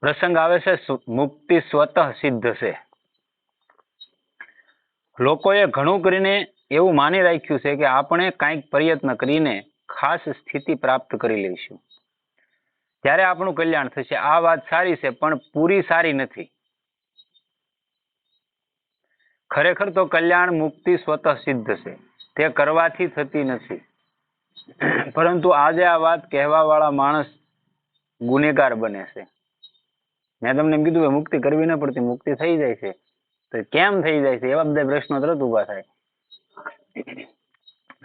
પ્રસંગ આવે છે મુક્તિ સ્વતઃ સિદ્ધ છે. લોકોએ ઘણું કરીને એવું માની રાખ્યું છે કે આપણે કાંઈક પ્રયત્ન કરીને ખાસ સ્થિતિ પ્રાપ્ત કરી લઈશું ત્યારે આપણું કલ્યાણ થશે. આ વાત સારી છે પણ પૂરી સારી નથી. ખરેખર તો કલ્યાણ મુક્તિ સ્વતઃ સિદ્ધ છે, તે કરવાથી થતી નથી. પરંતુ આજે આ વાત કહેવા વાળા માણસ ગુનેગાર બને છે. મેં તમને એમ કીધું કે મુક્તિ કરવી ન પડતી, મુક્તિ થઈ જાય છે, તો કેમ થઈ જાય છે? એવા બધા પ્રશ્નો તરત ઉભા થાય.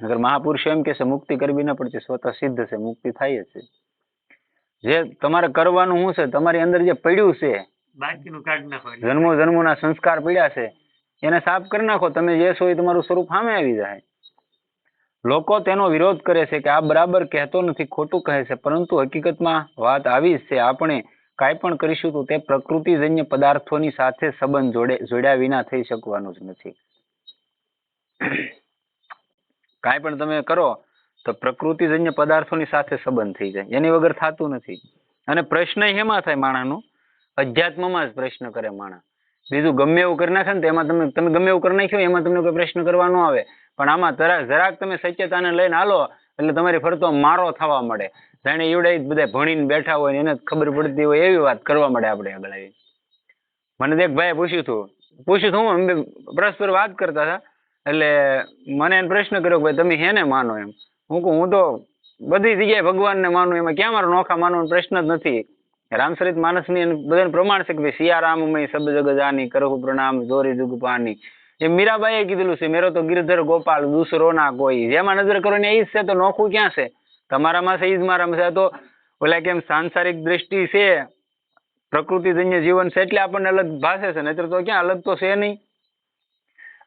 અગર મહાપુરુષો એમ કે છે મુક્તિ કરવી ન પડતી, સ્વતઃ સિદ્ધ છે, મુક્તિ થાય જ છે. જે તમારે કરવાનું શું છે, તમારી અંદર જે પડ્યું છે, બાકીનું કાઢી નાખો. જન્મો જન્મોના સંસ્કાર પડ્યા છે એને સાફ કરી નાખો. તમે જે છો એ તમારું સ્વરૂપ સામે આવી જાય. લોકો તેનો વિરોધ કરે છે કે આ બરાબર કહેતો નથી, ખોટું કહે છે, પરંતુ હકીકતમાં વાત આવી જ છે. આપણે કાંઈ પણ કરીશું તો તે પ્રકૃતિજન્ય પદાર્થોની સાથે સંબંધ જોડ્યા વિના થઈ શકવાનું જ નથી. કાંઈ પણ તમે કરો તો પ્રકૃતિજન્ય પદાર્થોની સાથે સંબંધ થઈ જાય, એની વગર થતું નથી. અને પ્રશ્ન હેમાં થાય માણસનો? અધ્યાત્મમાં જ પ્રશ્ન કરે માણસ. બીજું ગમે એવું કરી નાખે ને તો એમાં તમે ગમે એવું કરી નાખ્યો એમાં તમને કોઈ પ્રશ્ન કરવા ન આવે. પણ આમાં જરાક તમે સત્યતાને લઈને હાલો એટલે તમારી ફરતો મારો થવા મળે. જાણે એવડે બધા ભણીને બેઠા હોય એને ખબર પડતી હોય એવી વાત કરવા મળે આપણે આગળ આવી. મને એક ભાઈ પૂછ્યું હતું અમે પરસ્પર વાત કરતા હતા એટલે મને એને પ્રશ્ન કર્યો કે ભાઈ તમે હેને માનો? એમ હું તો બધી જગ્યાએ ભગવાનને માનું, એમાં ક્યાં મારો નોખા માનવાનો પ્રશ્ન જ નથી. રામચરિત માનસની બધાને પ્રમાણ છે કે ભાઈ સિયારામમય સબ જગ જાની કરહુ પ્રણામ જોરી જુગ પાની. એ મીરાબાઈએ કીધેલું છે મેરો તો ગિરધર ગોપાલ દૂસરો ના કોઈ. જેમાં નજર કરો ને એ જ છે, તો નોખું ક્યાં છે? તમારામાં છે એ જ મારામાં છે. તો ઓલા કેમ સાંસારિક દ્રષ્ટિ છે, પ્રકૃતિજન્ય જીવન છે એટલે આપણને અલગ ભાષે છે, નહીતર તો ક્યાં અલગ તો છે નહીં.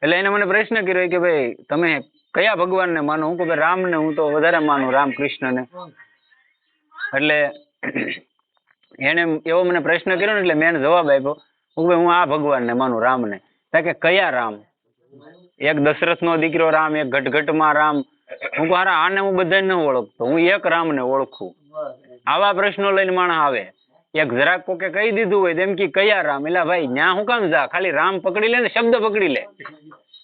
એટલે એને મને પ્રશ્ન કર્યો કે ભાઈ તમે કયા ભગવાનને માનો? હું કહું રામને હું તો વધારે માનું, રામકૃષ્ણને. એટલે એને એવો મને પ્રશ્ન કર્યો ને એટલે મેં એને જવાબ આપ્યો હું આ ભગવાનને માનું, રામને. કે કયા રામ? એક દશરથનો દીકરો રામ, એક ઘટઘટમાં રામ. હું કહું હારા આને હું બધાને ન ઓળખતો, હું એક રામને ઓળખું. આવા પ્રશ્નો લઈને માણસ આવે. એક જરાક કોકે કહી દીધું હોય તેમ કે કયા રામ? એટલે ભાઈ ન્યા હું કામ જા? ખાલી રામ પકડી લે ને, શબ્દ પકડી લે.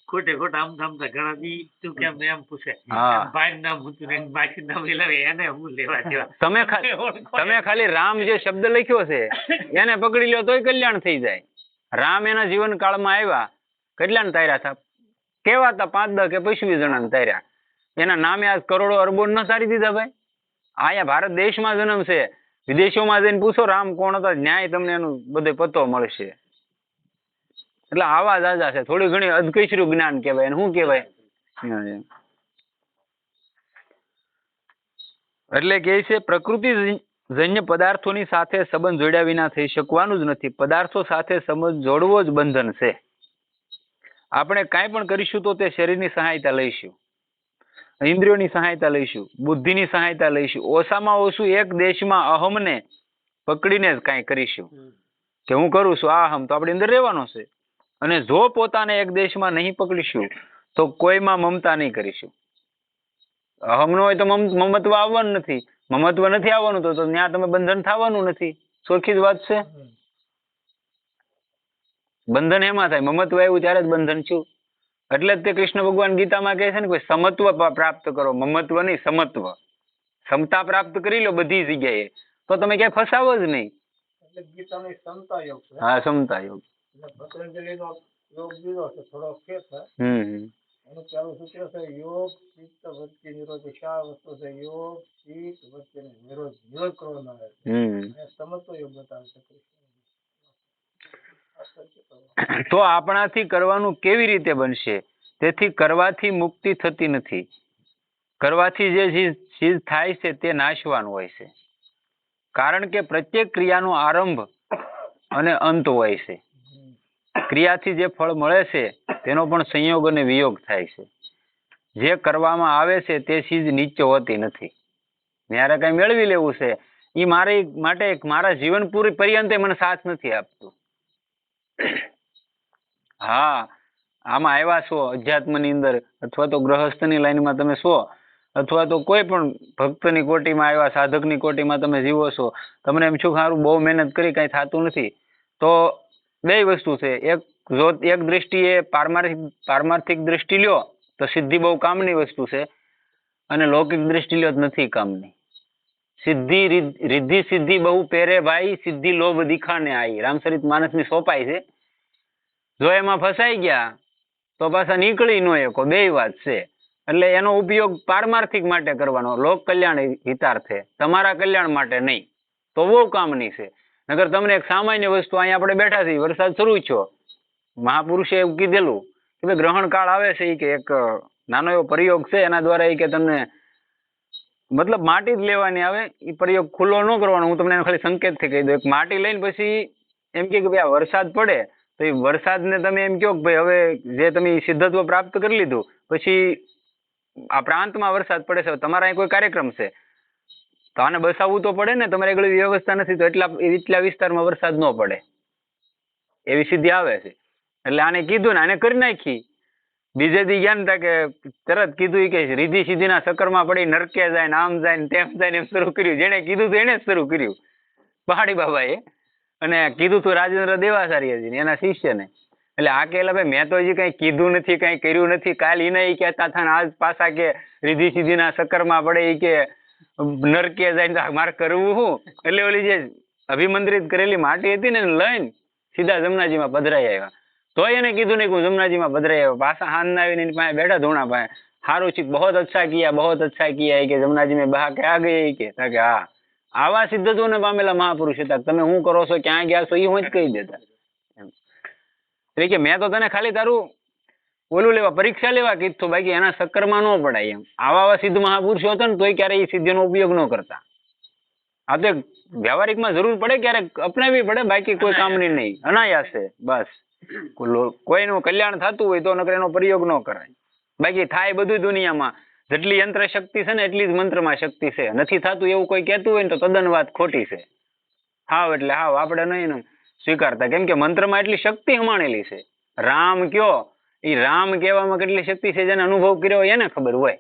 ખોટે ખોટ આમ ધામતા ઘણા દી તું કેમ એમ પૂછે. હા, ભાઈ નામ હતું ને બાકી નામ એને હું લેવા દેવા. તમે ખાલી રામ જે શબ્દ લખ્યો છે એને પકડી લ્યો તોય કલ્યાણ થઈ જાય. રામ એના જીવન કાળમાં આવ્યા, કેટલા ને તાર્યા હતા? કેવા હતા? 5-10 કે 25 જણાને તાર્યા. એના નામે આજ કરોડો અરબો ન તારી દીધા ભાઈ. અહીંયા ભારત દેશમાં જન્મ છે, વિદેશોમાં જઈને પૂછો રામ કોણ હતા, ન્યાય તમને એનું બધો પતો મળશે. એટલે આવા દાદા છે. થોડી ઘણી અધકચરું જ્ઞાન કહેવાય. એને શું કહેવાય? એટલે કે છે પ્રકૃતિજન્ય પદાર્થોની સાથે સંબંધ જોડ્યા વિના થઈ શકવાનું જ નથી. પદાર્થો સાથે સંબંધ જોડવો જ બંધન છે. આપણે કાંઈ પણ કરીશું તો તે શરીરની સહાયતા લઈશું, ઇન્દ્રિયોની સહાયતા લઈશું, બુદ્ધિની સહાયતા લઈશું. ઓછામાં ઓછું એક દેશમાં અહમને પકડીને જ કાંઈ કરીશું કે હું કરું છું આ અહમ તો આપણી અંદર રહેવાનો છે. અને જો પોતાને એક દેશમાં નહીં પકડીશું તો કોઈમાં મમતા નહીં કરીશું. અહમ નો હોય તો મમત્વ આવવાનું નથી. મમત્વ નથી આવવાનું તો ત્યાં તમે બંધન થવાનું નથી. ચોખ્ખી જ વાત છે. બંધન એમાં થાય મમત્વ આવ્યું ત્યારે જ બંધન છું. એટલે જ તે કૃષ્ણ ભગવાન ગીતામાં કહે છે ને કોઈ સમત્વ પ્રાપ્ત કરો, મમત્વ નહીં, સમત્વ. સમતા પ્રાપ્ત કરી લો બધી જગ્યાએ તો તમે ક્યાંય ફસાવો જ નહીં. હા, સમતા યોગ. તો આપણાથી કરવાનું કેવી રીતે બનશે? તેથી કરવાથી મુક્તિ થતી નથી. કરવાથી જે ચીજ થાય છે તે નાશવાનું હોય છે. કારણ કે પ્રત્યેક ક્રિયાનો આરંભ અને અંત હોય છે. ક્રિયાથી જે ફળ મળે છે તેનો પણ સંયોગ અને વિયોગ થાય છે. જે કરવામાં આવે છે તે ચીજ નિત્ય હોતી નથી. મારે કઈ મેળવી લેવું છે એ મારી માટે મારા જીવન પૂરી પર્યંતે મને સાથ નથી આપતું. હા, આમાં આવ્યા છો અધ્યાત્મની અંદર અથવા તો ગ્રહસ્થની લાઈનમાં તમે છો અથવા તો કોઈ પણ ભક્તની કોટીમાં આવ્યા, સાધકની કોટીમાં તમે જીવો છો, તમને એમ છું સારું બહુ મહેનત કરી કાંઈ થતું નથી, તો બે વસ્તુ છે. એક દ્રષ્ટિએ પારમાર્થિક દ્રષ્ટિ લ્યો તો સિદ્ધિ બહુ કામની વસ્તુ છે, અને લૌકિક દ્રષ્ટિ લ્યો તો નથી કામની. સિદ્ધિ રિદ્ધિ સિદ્ધિ બહુ પેરે ભાઈ, સિદ્ધિ લોભ દિખાને આઈ, રામચરિત માનસની સોપાઈ છે. જો એમાં ફસાઈ ગયા તો પાછા નીકળી ન શકો, બે વાત છે. એટલે એનો ઉપયોગ પારમાર્થિક માટે કરવાનો, લોક કલ્યાણ હિતાર્થે, તમારા કલ્યાણ માટે નહીં, તો બહુ કામની છે. નગર તમને એક સામાન્ય વસ્તુ, અહીંયા આપણે બેઠા છીએ, વરસાદ શરૂ થયો, મહાપુરુષે એવું કીધેલું કે ભાઈ ગ્રહણ કાળ આવે છે, એ કે એક નાનો એવો પ્રયોગ છે, એના દ્વારા એ કે તમને મતલબ માટી જ લેવાની આવે, એ પ્રયોગ ખુલ્લો ન કરવાનો. હું તમને ખાલી સંકેતથી કહી દઉં. એક માટી લઈને પછી એમ કે ભાઈ આ વરસાદ પડે, તો એ વરસાદને તમે એમ કહો કે ભાઈ હવે જે તમે સિદ્ધત્વ પ્રાપ્ત કરી લીધું, પછી આ પ્રાંતમાં વરસાદ પડે છે, તમારા અહીં કોઈ કાર્યક્રમ છે, તો આને બસાવવું તો પડે ને, તમારે આગળ વ્યવસ્થા નથી તો એટલા વિસ્તારમાં વરસાદ ન પડે, એવી સિદ્ધિ આવે છે. એટલે આને કીધું ને આને કરી નાખી. બીજે દી ગયા ને કે તરત કીધું કે રીધી સીધીના ચક્કરમાં પડી નરકે જાય ને આમ જાય ને તેમ જાય ને એમ શરૂ કર્યું. જેને કીધું તો એને જ શરૂ કર્યું પહાડી બાબાએ, અને કીધું તું રાજેન્દ્ર દેવાચાર્યજી એના શિષ્યને. એટલે આ કહેલા ભાઈ મેં તો હજી કઈ કીધું નથી, કઈ કર્યું નથી. કાલ એને કહેતા હતા ને આજ પાછા કે રીધી સીધીના ચક્કરમાં પડે એ કે નરકે જાય મારે કરવું શું. એટલે ઓલી જે અભિમંત્રિત કરેલી માટી હતી ને લઈને સીધા જમનાજીમાં પધરાઈ આવ્યા. તો એને કીધું નહીં કે હું જમનાજીમાં પધરાઈ આવ્યો. પાછા હાન આવીને એની પાસે બેઠા ધોણા પાસે, સારું છે, બહુ અચ્છા કિયા, બહુ અચ્છા કિયા, કે જમનાજી મેં બહા કે આ ગઈ, કે હા આવા સિદ્ધત્વને પામેલા મહાપુરુષ હતા. તમે શું કરો છો, ક્યાં ગયા છો, એ હું જ કહી દેતા. એટલે કે મેં તો તને ખાલી તારું ઓલું લેવા, પરીક્ષા લેવા કીધું, બાકી એના ચક્કરમાં ન પડાય એમ. આવા સિદ્ધ મહાપુરુષો હતા ને તોય ક્યારેય એ સિદ્ધિનો ઉપયોગ ન કરતા. આ તો વ્યવહારિકમાં જરૂર પડે ક્યારેક અપનાવવી પડે, બાકી કોઈ કામની નહીં, અનાયાસે બસ. કોઈનું કલ્યાણ થતું હોય તો નકર એનો પ્રયોગ ન કરાય. બાકી થાય બધું દુનિયામાં, જેટલી યંત્ર શક્તિ છે ને એટલી જ મંત્રમાં શક્તિ છે. નથી થતું એવું કોઈ કહેતું હોય ને તો તદ્દન વાત ખોટી છે. હાવ એટલે હાવ આપણે નહીં સ્વીકારતા, કેમ કે મંત્રમાં એટલી શક્તિ હમાણેલી છે. રામ કયો, એ રામ કહેવામાં કેટલી શક્તિ છે, જેને અનુભવ કર્યો એને ખબર હોય.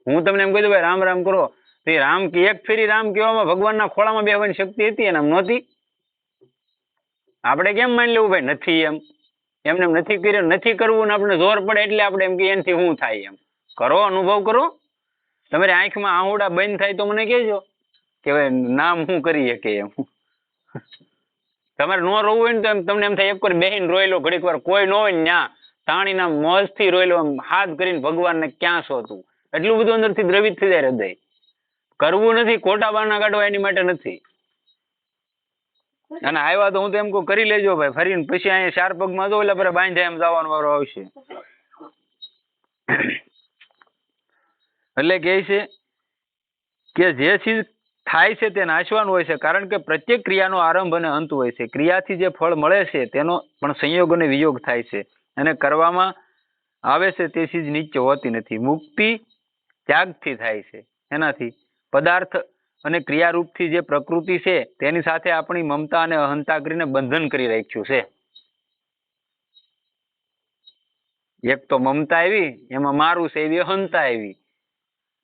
હું તમને એમ કહી દઉં ભાઈ રામ રામ કરો, તો એ રામ એક ફેરી રામ કહેવામાં ભગવાનના ખોળામાં બેહવાની શક્તિ હતી, એને નહોતી. આપણે કેમ માની લેવું ભાઈ નથી, એમને નથી કર્યું, નથી કરવું ને આપણે જોર પડે એટલે આપણે એમ કે એનાથી શું થાય એમ. કરો, અનુભવ કરો. તમારી આંખમાં આહુડા બંધ થાય તો મને કહેજો કે ભાઈ નામ શું કરી શકે એમ. તમારે ન રોવું હોય ને તો તમને એમ થાય એક વાર બેહીને રોઈ લો ઘડીક વાર, કોઈ ન હોય ને ત્યાં તાણીના મોજથી રોઈ લો, હાથ કરીને ભગવાનને ક્યાં છો તું, એટલું બધું અંદરથી દ્રવિત થઈ જાય હૃદય. કરવું નથી, ખોટા બાના કાઢવા એની માટે નથી. અને આવ્યા તો હું તો એમ કહું કરી લેજો ભાઈ, ફરીને પછી અહીંયા 4 પગમાં જો એટલે પર બાંધ્યા એમ જવાનો વારો આવશે. એટલે કહે છે કે જે ચીજ થાય છે તે નાશવાનું હોય છે, કારણ કે પ્રત્યેક ક્રિયાનો આરંભ અને અંત હોય છે. ક્રિયાથી જે ફળ મળે છે તેનો પણ સંયોગ અને વિયોગ થાય છે, અને કરવામાં આવે છે તે ચીજ નિત્ય હોતી નથી. મુક્તિ ત્યાગથી થાય છે. એનાથી પદાર્થ અને ક્રિયારૂપથી જે પ્રકૃતિ છે તેની સાથે આપણી મમતા અને અહંતા કરીને બંધન કરી રાખ્યું છે. એક તો મમતા આવી, એમાં મારું છે, એવી અહંતા આવી,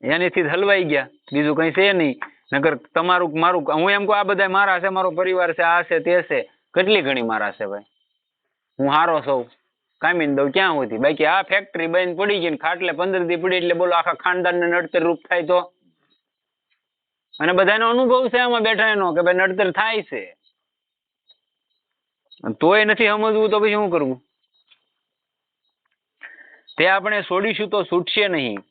એનીથી હલવાઈ ગયા. બીજું કઈ છે નહીં. નગર તમારું મારું, હું એમ કહું આ બધા મારા છે, મારો પરિવાર છે, આ છે તે છે, કેટલી ઘણી મારા છે ભાઈ. હું હારો સૌ કામીને દઉં ક્યાં હોતી. બાકી આ ફેક્ટરી બંધ પડી ગઈ ને ખાટલે 15 દી પડી એટલે બોલો આખા ખાનદાનને નડતર રૂપ થાય તો. અને બધાનો અનુભવ છે આમાં બેઠા એનો કે ભાઈ નડતર થાય છે, તોય નથી સમજવું તો પછી શું કરવું. તે આપણે છોડીશું તો છૂટશે નહીં.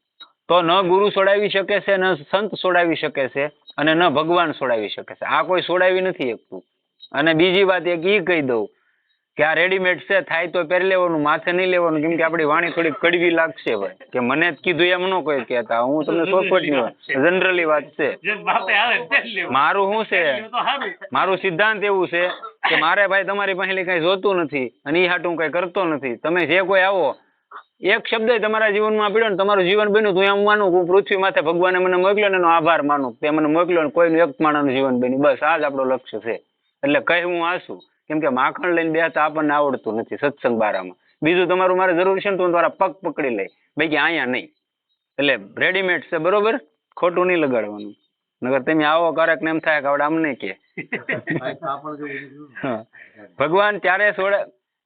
તો ન ગુરુ છોડાવી શકે છે, ન સંત છોડાવી શકે છે, અને ન ભગવાન છોડાવી શકે છે. આ કોઈ છોડાવી નથી શકતું. અને બીજી વાત એક ઈ કહી દઉં કે આ રેડીમેડ છે, થાય તો પહેરી લેવાનું, માથે નહીં લેવાનું. કેમ કે આપણી વાણી થોડી કડવી લાગશે ભાઈ, કે મને જ કીધું એમ ન કોઈ કહેતા. હું તમને ચોખવટની વાત, જનરલી વાત છે. મારું શું છે, મારું સિદ્ધાંત એવું છે કે મારે ભાઈ તમારી પાસે કઈ જોતું નથી, અને એ હાટું કઈ કરતો નથી. તમે જે કોઈ આવો એક શબ્દ તમારા જીવનમાં પીડ્યો ને તમારું જીવન બન્યું, તો એમ માનું હું પૃથ્વી માથે ભગવાને મને મોકલ્યો ને એનો આભાર માનું, તે મને મોકલ્યો ને કોઈનું એક માણસનું જીવન બન્યું. બસ આ જ આપણો લક્ષ્ય છે. એટલે કઈ હું આસું, કેમ કે માખણ લઈને બેસતા આપણને આવડતું નથી સત્સંગ બારામાં. બીજું તમારું મારે જરૂર છે ને તો હું તમારા પગ પકડી લઈ, બાકી અહીંયા નહીં. એટલે રેડીમેડ છે, બરોબર, ખોટું નહીં લગાડવાનું, નગર તમે આવો ક્યારેક ને એમ થાય કે આવડે અમને કે ભગવાન ત્યારે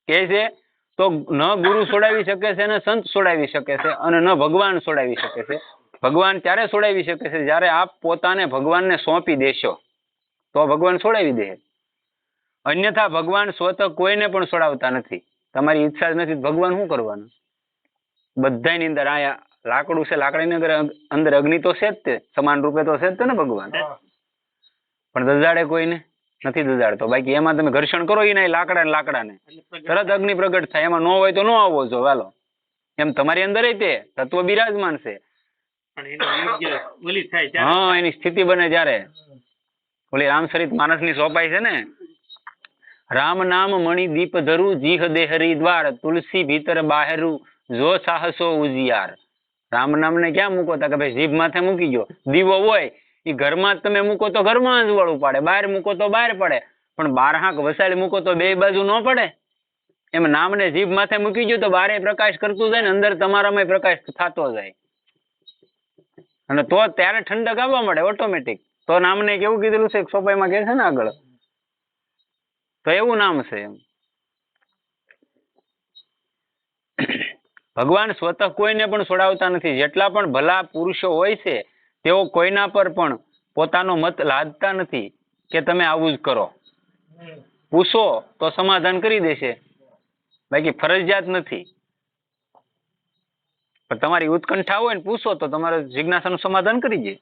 કહે છે તો ન ગુરુ છોડાવી શકે છે ને સંત છોડાવી શકે છે અને ન ભગવાન છોડાવી શકે છે. ભગવાન ત્યારે છોડાવી શકે છે જ્યારે આપ પોતાને ભગવાનને સોંપી દેશો તો ભગવાન છોડાવી દે. અન્યથા ભગવાન સ્વતઃ કોઈને પણ છોડાવતા નથી. તમારી ઈચ્છા જ નથી, ભગવાન શું કરવાનું? બધાની અંદર આયા લાકડું છે, લાકડાની અંદર અગ્નિ તો છે જ, તે સમાન રૂપે તો છે જ ને ભગવાન, પણ દજાડે કોઈને નથી દજાડતો. બાકી એમાં તમે ઘર્ષણ કરો એ નહીં, લાકડાને તરત અગ્નિ પ્રગટ થાય. એમાં ન હોય તો ન આવવો જો વાલો. એમ તમારી અંદર તે તત્વ બિરાજમાન છે. હા, એની સ્થિતિ બને ત્યારે ઓલી રામચરિત માનસની સોપાઈ છે ને, રામ નામ મણિ દીપ ધરું જીહ દેહરી દ્વાર તુલસી ભીતર બાહેરું જો સાહસો ઉજિયાર. રામ નામને ક્યાં મૂકો તા કે ભાઈ જીભ માથે મૂકી ગયો. દીવો હોય એ ઘરમાં જ તમે મૂકો તો ઘરમાં જ વાળું પડે, બહાર મૂકો તો બહાર પડે, પણ બાર હાંક વસાડી મૂકો તો બે બાજુ ન પડે. એમ નામને જીભ માથે મૂકી ગયો તો બારે પ્રકાશ કરતું જાય ને અંદર તમારામાં પ્રકાશ થતો જાય, અને તો ત્યારે ઠંડક આવવા મળે ઓટોમેટિક. તો નામને કેવું કીધેલું છે સોપાઈમાં કે છે ને આગળ, તો એવું નામ છે એમ. ભગવાન સ્વતઃ કોઈને પણ છોડાવતા નથી. જેટલા પણ ભલા પુરુષો હોય છે તેઓ કોઈના પર પણ પોતાનો મત લાદતા નથી કે તમે આવું જ કરો. પૂછો તો સમાધાન કરી દેશે, બાકી ફરજિયાત નથી. પણ તમારી ઉત્કંઠા હોય ને પૂછો તો તમારે જિજ્ઞાસાનું સમાધાન કરી દે,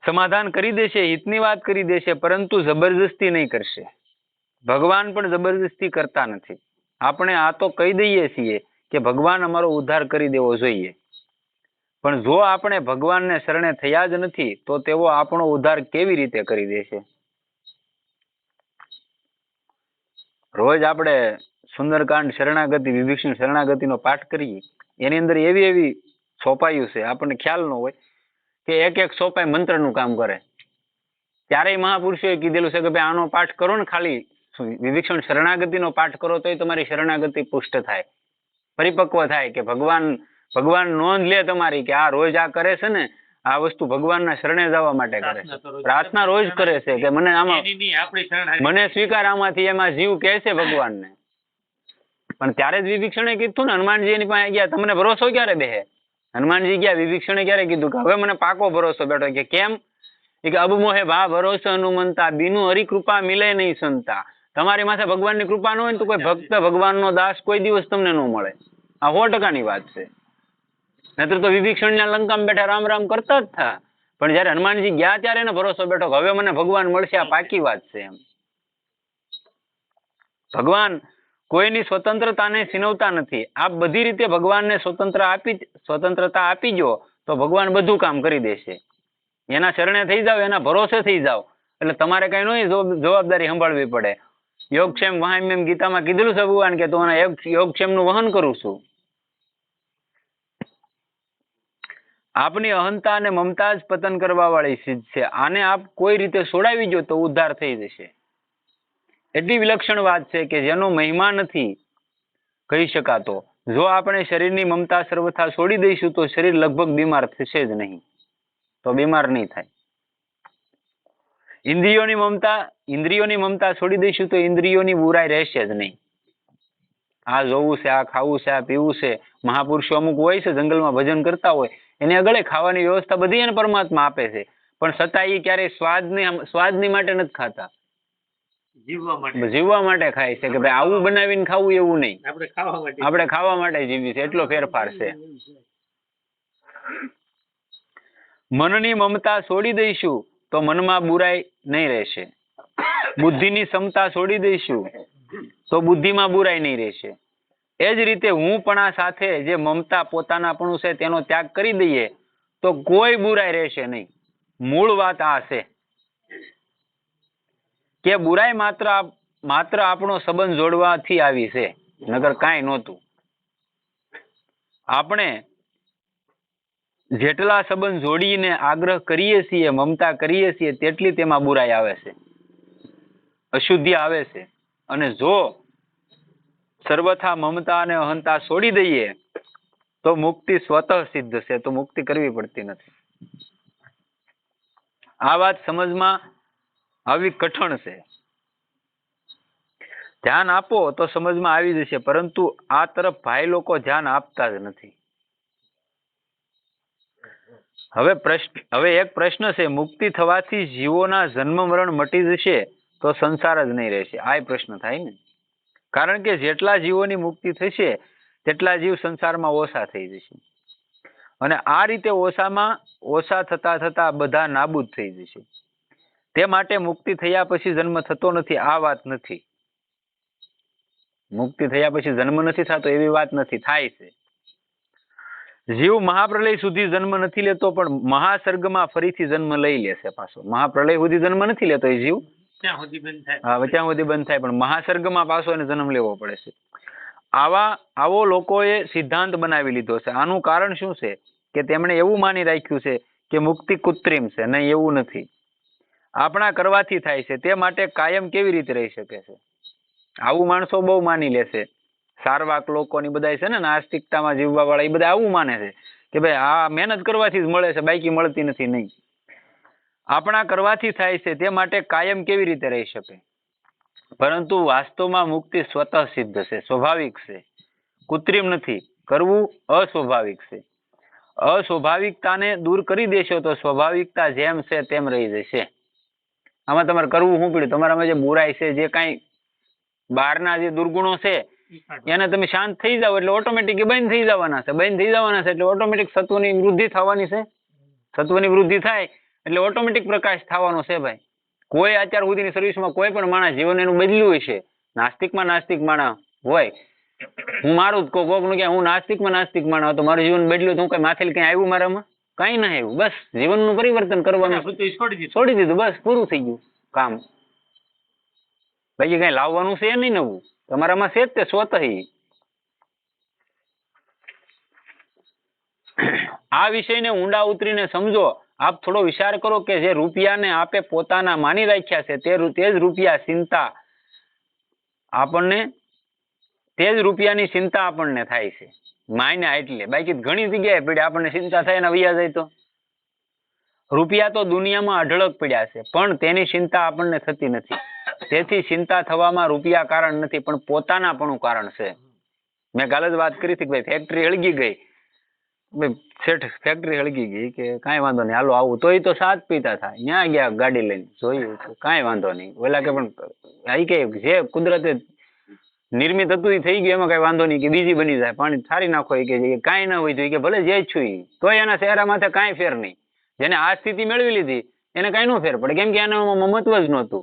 સમાધાન કરી દેશે, હિતની વાત કરી દેશે, પરંતુ જબરજસ્તી નહીં કરશે. ભગવાન પણ જબરજસ્તી કરતા નથી. આપણે આ તો કહી દઈએ છીએ કે ભગવાન અમારો ઉદ્ધાર કરી દેવો જોઈએ, પણ જો આપણે ભગવાનને શરણે થયા જ નથી તો તેઓ આપણો ઉદ્ધાર કેવી રીતે કરી દેશે? રોજ આપણે સુંદરકાંડ શરણાગતિ, વિભીષણ શરણાગતિનો પાઠ કરીએ, એની અંદર એવી એવી સોપાયું છે આપણને ખ્યાલ ન હોય કે એક એક સોપાઈ મંત્રનું કામ કરે. ત્યારેય મહાપુરુષોએ કીધેલું છે કે ભાઈ આનો પાઠ કરો ને, ખાલી વિભીષણ શરણાગતિનો પાઠ કરો તોય તમારી શરણાગતિ પુષ્ટ થાય, પરિપક્વ થાય, કે ભગવાન નોંધ લે તમારી કે આ રોજ આ કરે છે ને, આ વસ્તુ ભગવાનના શરણે જવા માટે કરે છે, પ્રાર્થના રોજ કરે છે કે મને આમાં મને સ્વીકાર આમાંથી, એમાં જીવ કહે છે ભગવાનને. પણ ત્યારે જ વિભીષણે કીધું ને, હનુમાનજી એની પાસે ગયા, તમને ભરોસો ક્યારે બેહે? હનુમાનજી ગયા, વિભીષણે ક્યારે કીધું કે હવે મને પાકો ભરોસો બેઠો. કે કેમ? કે અબ મોહે ભા ભરોસો હનુમંતા બીનું હરિ કૃપા મિલે નહીં સંતા. તમારી માથે ભગવાનની કૃપા ન હોય ને તો કોઈ ભક્ત ભગવાનનો દાસ કોઈ દિવસ તમને ન મળે. આ 100% વાત છે. નહીતર તો વિભીષણના લંકામાં બેઠા રામ રામ કરતા જ થા, પણ જયારે હનુમાનજી ગયા ત્યારે એને ભરોસો બેઠો કે હવે મને ભગવાન મળશે, આ પાકી વાત છે એમ. ભગવાન કોઈની સ્વતંત્રતાને છીનવતા નથી. આપ બધી રીતે ભગવાનને સ્વતંત્રતા આપી જો તો ભગવાન બધું કામ કરી દેશે. એના શરણે થઈ જાવ, એના ભરોસે થઈ જાવ, એટલે તમારે કઈ નહીં જવાબદારી સંભાળવી પડે. યોગક્ષેમ વહામ્યમ ગીતામાં કીધેલું છે ભગવાન કે તું યોગક્ષેમનું વહન કરું છું. આપની અહંતા અને મમતા જ પતન કરવા વાળી સિદ્ધ છે. આને આપ કોઈ રીતે છોડાવી જો તો ઉદ્ધાર થઈ જશે. એટલી વિલક્ષણ વાત છે કે જેનો મહિમા નથી કહી શકાતો. જો આપણે શરીરની મમતા સર્વથા છોડી દઈશું તો શરીર લગભગ બીમાર થશે જ નહીં, તો બીમાર નહીં થાય. ઇન્દ્રિયોની મમતા છોડી દઈશું તો ઇન્દ્રિયોની બુરાઈ રહેશે જ નહીં. આ જોવું છે, આ ખાવું છે, આ પીવું છે. મહાપુરુષો અમુક હોય છે જંગલમાં ભજન કરતા હોય, એને આગળ ખાવાની વ્યવસ્થા બધી એને પરમાત્મા આપે છે, પણ છતાં એ ક્યારેય સ્વાદની માટે નથી ખાતા, જીવવા માટે ખાય છે. કે ભાઈ આવું બનાવીને ખાવું એવું નહીં, આપણે ખાવા માટે જીવી છે, એટલો ફેરફાર છે. મનની મમતા છોડી દઈશું તો મનમાં બુરાઈ નહીં રહેશે. બુદ્ધિની ક્ષમતા છોડી દઈશું તો બુદ્ધિમાં બુરાઈ નહીં રહેશે. એ જ રીતે હુંપણા સાથે જે મમતા પોતાનાપણું છે તેનો ત્યાગ કરી દઈએ તો કોઈ બુરાઈ રહેશે નહીં. મૂળ વાત આ છે કે બુરાઈ માત્ર આપણો સંબંધ જોડવાથી આવી છે, નગર કાંઈ નહોતું. આપણે જેટલા સંબંધ જોડીને આગ્રહ કરીએ છીએ, મમતા કરીએ છીએ, તેટલી તેમાં બુરાઈ આવે છે, અશુદ્ધિ આવે છે. અને જો સર્વથા મમતા અને અહંતા છોડી દઈએ તો મુક્તિ સ્વતઃ સિદ્ધ છે, તો મુક્તિ કરવી પડતી નથી. આ વાત સમજમાં આવી કઠણ છે. ધ્યાન આપો તો સમજમાં આવી જશે, પરંતુ આ તરફ ભાઈ લોકો ધ્યાન આપતા જ નથી. હવે એક પ્રશ્ન છે, મુક્તિ થવાથી જીવોના જન્મ મરણ મટી જશે તો સંસાર જ નહીં રહેશે? આ પ્રશ્ન થાય ને, કારણ કે જેટલા જીવોની મુક્તિ થશે તેટલા જીવ સંસારમાં ઓછા થઈ જશે, અને આ રીતે ઓછા થતા થતા બધા નાબૂદ થઈ જશે. તે માટે મુક્તિ થયા પછી જન્મ થતો નથી, આ વાત નથી. મુક્તિ થયા પછી જન્મ નથી થતો એવી વાત નથી, થાય છે. જીવ મહાપ્રલય સુધી જન્મ નથી લેતો, પણ મહાસર્ગમાં ફરીથી જન્મ લઈ લેશે પાછો. મહાપ્રલય સુધી જન્મ નથી લેતો એ જીવ, ત્યાં સુધી બંધ થાય, પણ મહાસર્ગમાં પાછો એને જન્મ લેવો પડે છે. આવો લોકોએ સિદ્ધાંત બનાવી લીધો છે. આનું કારણ શું છે કે તેમણે એવું માની રાખ્યું છે કે મુક્તિ કૃત્રિમ છે. નહીં, એવું નથી. આપણા કરવાથી થાય છે, તે માટે કાયમ કેવી રીતે રહી શકે છે? આવું માણસો બહુ માની લેશે. સારવાક લોકોની બધા છે ને, નાસ્તિકતામાં જીવવા વાળા, એ બધા આવું માને છે કે ભાઈ આ મહેનત કરવાથી જ મળે છે, બાકી મળતી નથી. નહીં, આપણા કરવાથી થાય છે, તે માટે કાયમ કેવી રીતે રહી શકે? પરંતુ વાસ્તવમાં મુક્તિ સ્વતઃ સિદ્ધ છે, સ્વાભાવિક છે, કૃત્રિમ નથી. કરવું અસ્વાભાવિક છે. અસ્વાભાવિકતાને દૂર કરી દેશો તો સ્વાભાવિકતા જેમ છે તેમ રહી જશે. આમાં તમારે કરવું શું પડ્યું? તમારામાં જે બુરાઈ છે, જે કાંઈ બહારના જે દુર્ગુણો છે, એને તમે શાંત થઈ જાઓ એટલે ઓટોમેટિક બંધ થઈ જવાના છે. બંધ થઈ જવાના છે એટલે ઓટોમેટિક સત્વની વૃદ્ધિ થવાની છે. સત્વની વૃદ્ધિ થાય એટલે ઓટોમેટિક પ્રકાશ થવાનો છે. ભાઈ, કોઈ અત્યાર સુધીની સર્વિસમાં કોઈ પણ માણસ જીવન એનું બદલ્યું હશે. નાસ્તિકમાં નાસ્તિક માણસ હોય, હું મારું જ કોકનું કે હું નાસ્તિકમાં નાસ્તિક માણસ તો મારું જીવન બદલ્યું, તો હું કઈ માથે કઈ આવ્યું મારામાં? કઈ ના આવ્યું. બસ જીવનનું પરિવર્તન કરવાનું છોડી દીધું, બસ પૂરું થઈ ગયું કામ. બાકી કઈ લાવવાનું છે નહીં નવું, તમારામાં છે જ તે સ્વતઃ. આ વિષયને ઊંડા ઉતરીને સમજો. આપ થોડો વિચાર કરો કે જે રૂપિયાને આપે પોતાના માની રાખ્યા છે, તે જ રૂપિયા ચિંતા આપણને, તે જ રૂપિયાની ચિંતા આપણને થાય છે માયના. એટલે બાકી ઘણી જગ્યાએ પડ્યા આપણને ચિંતા થાય ને વૈયા જાય તો. રૂપિયા તો દુનિયામાં અઢળક પડ્યા છે, પણ તેની ચિંતા આપણને થતી નથી. તેથી ચિંતા થવામાં રૂપિયા કારણ નથી, પણ પોતાનાપણું કારણ છે. મેં કાલે જ વાત કરી હતી કે ભાઈ ફેક્ટરી હળગી ગઈ, શેઠ ફેક્ટરી હળગી ગઈ કે કાંઈ વાંધો નહીં, હાલો આવું. તો એ તો સાત પીતા થાય, ત્યાં ગયા ગાડી લઈને, જોયું કાંઈ વાંધો નહીં. ઓલા કે પણ કે જે કુદરતે નિર્મિત હતું એ થઈ ગયું, એમાં કઈ વાંધો નહીં, કે બીજી બની જાય, પાણી સારી નાખો કે કાંઈ ના હોય કે ભલે જે છું તોય એના ચહેરા માથે કાંઈ ફેર નહીં. જેને આ સ્થિતિ મેળવી લીધી એને કાંઈ નો ફેર પડે, કેમ કે એનામાં મમત્વ જ નહોતું.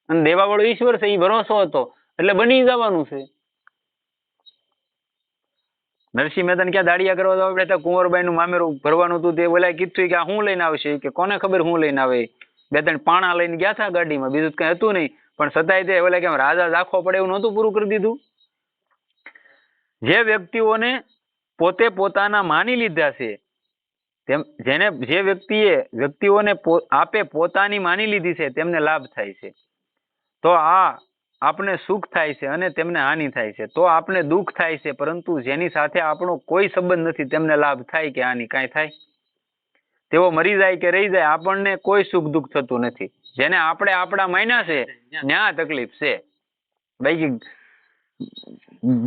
અને દેવાવાળો ઈશ્વર છે, એ ભરોસો હતો એટલે બની જવાનું છે. નરસિંહ મહેતાને ક્યાં દાડિયા કરવા જવા પડે? કુંવરબાઈ નું મામેરું ભરવાનું હતું, તે ઓલા કીધું કે આ શું લઈને આવશે, કે કોને ખબર શું લઈને આવે. બે ત્રણ પાણા લઈને ગયા હતા ગાડીમાં, બીજું કઈ હતું નહીં, પણ છતાંય તે ઓલા કેમ રાજા રાખવો પડે એવું નહોતું પૂરું કરી દીધું. જે વ્યક્તિઓને પોતે પોતાના માની લીધા છે, જેને જે વ્યક્તિઓને આપે પોતાની માની લીધી છે, તેમને લાભ થાય છે. તો આપણે સુખ થાય છે અને તેમને હાનિ થાય છે. તો આપણે દુઃખ થાય છે, પરંતુ જેની સાથે આપણો કોઈ સંબંધ નથી તેમને લાભ થાય કે હાનિ કાંઈ થાય? તેઓ મરી જાય કે રહી જાય, આપણને કોઈ સુખ દુઃખ થતું નથી. જેને આપણે આપણા માન્યા છે ત્યાં તકલીફ છે. બાકી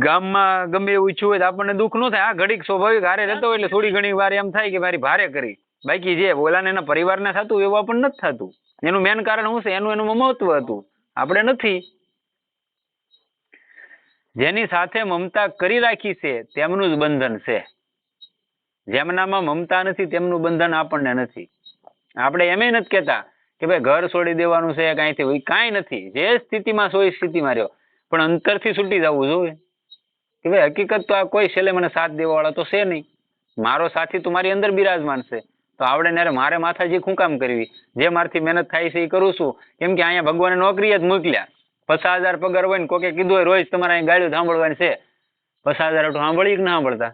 ગામમાં ગમે એવું ઈચ્છું હોય તો આપણને દુઃખ ન થાય. આ ઘડીક સ્વાભાવિક હારે રહેતો હોય એટલે થોડી ઘણી વાર એમ થાય કે મારી ભારે કરી. બાકી જે બોલાને એના પરિવારને થતું એવું આપણને નથી થતું. એનું મેન કારણ શું છે? એનું મહત્વ હતું, આપણે નથી. જેની સાથે મમતા કરી રાખી છે તેમનું જ બંધન છે. જેમનામાં મમતા નથી તેમનું બંધન આપણને નથી. આપણે એમ નથી કહેતા કે ભાઈ ઘર છોડી દેવાનું છે, કાંઈથી કાંઈ નથી. જે સ્થિતિમાં છો એ સ્થિતિમાં રહ્યો, પણ અંતરથી છૂટી જવું જોઈએ. કે ભાઈ હકીકત તો આ કોઈ છેલ્લે મને સાથ દેવા વાળા તો છે નહીં. મારો સાથી તો મારી અંદર બિરાજમાન છે, તો આવડે ને મારે માથાજી શું કામ કરવી? જે મારથી મહેનત થાય છે એ કરું છું. કેમ કે અહીંયા ભગવાને નોકરી જ મોકલ્યા. 50,000 પગાર હોય ને કોકે કીધું હોય રોજ તમારે અહીં ગાળ્યું સાંભળવાની છે, 50,000 સાંભળી કે ના સાંભળતા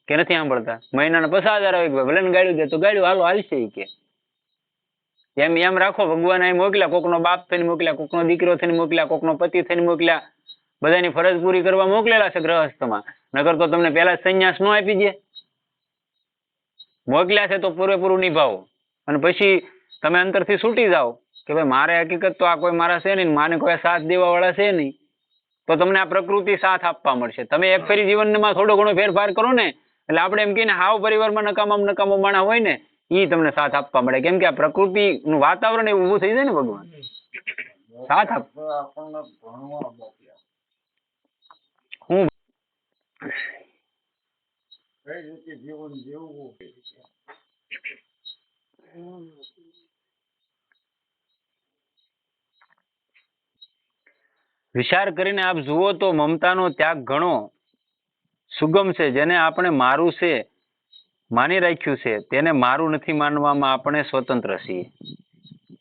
કે નથી સાંભળતા? મહિનાના 50,000 આવે, ભલે ને ગાળ્યું દે તો ગાળ્યું, હાલો હાલશે કે એમ રાખો. ભગવાન અહીં મોકલ્યા, કોકનો બાપ થઈને મોકલ્યા, કોકનો દીકરો થઈને મોકલ્યા, કોકનો પતિ થઈને મોકલ્યા, બધાની ફરજ પૂરી કરવા મોકલેલા છે ગ્રહસ્થમાં. નકર તો તમને પહેલા સંન્યાસ નો આપી દે. મોકલ્યા છે તો પૂરેપૂરું નિભાવો, અને પછી તમે અંતરથી છૂટી જાઓ કે ભાઈ મારે હકીકત તો આ કોઈ મારા છે નહીં, માને કોઈ સાથ દેવા વાળા છે નહીં, તો તમને આ પ્રકૃતિ સાથ આપવા મળશે. તમે એક ફેરી જીવનમાં થોડો ઘણો ફેરફાર કરો ને એટલે આપણે એમ કહીને હાવ પરિવારમાં નકામો માણસ હોય ને એ તમને સાથ આપવા મળે. કેમ કે આ પ્રકૃતિનું વાતાવરણ એવું ઊભું થઈ જાય ને ભગવાન સાથ આપ. હું વિચાર કરીને આપ જુઓ તો મમતાનો ત્યાગ ઘણો સુગમ છે. જેને આપણે મારું છે માની રાખ્યું છે તેને મારું નથી માનવામાં આપણે સ્વતંત્ર છીએ.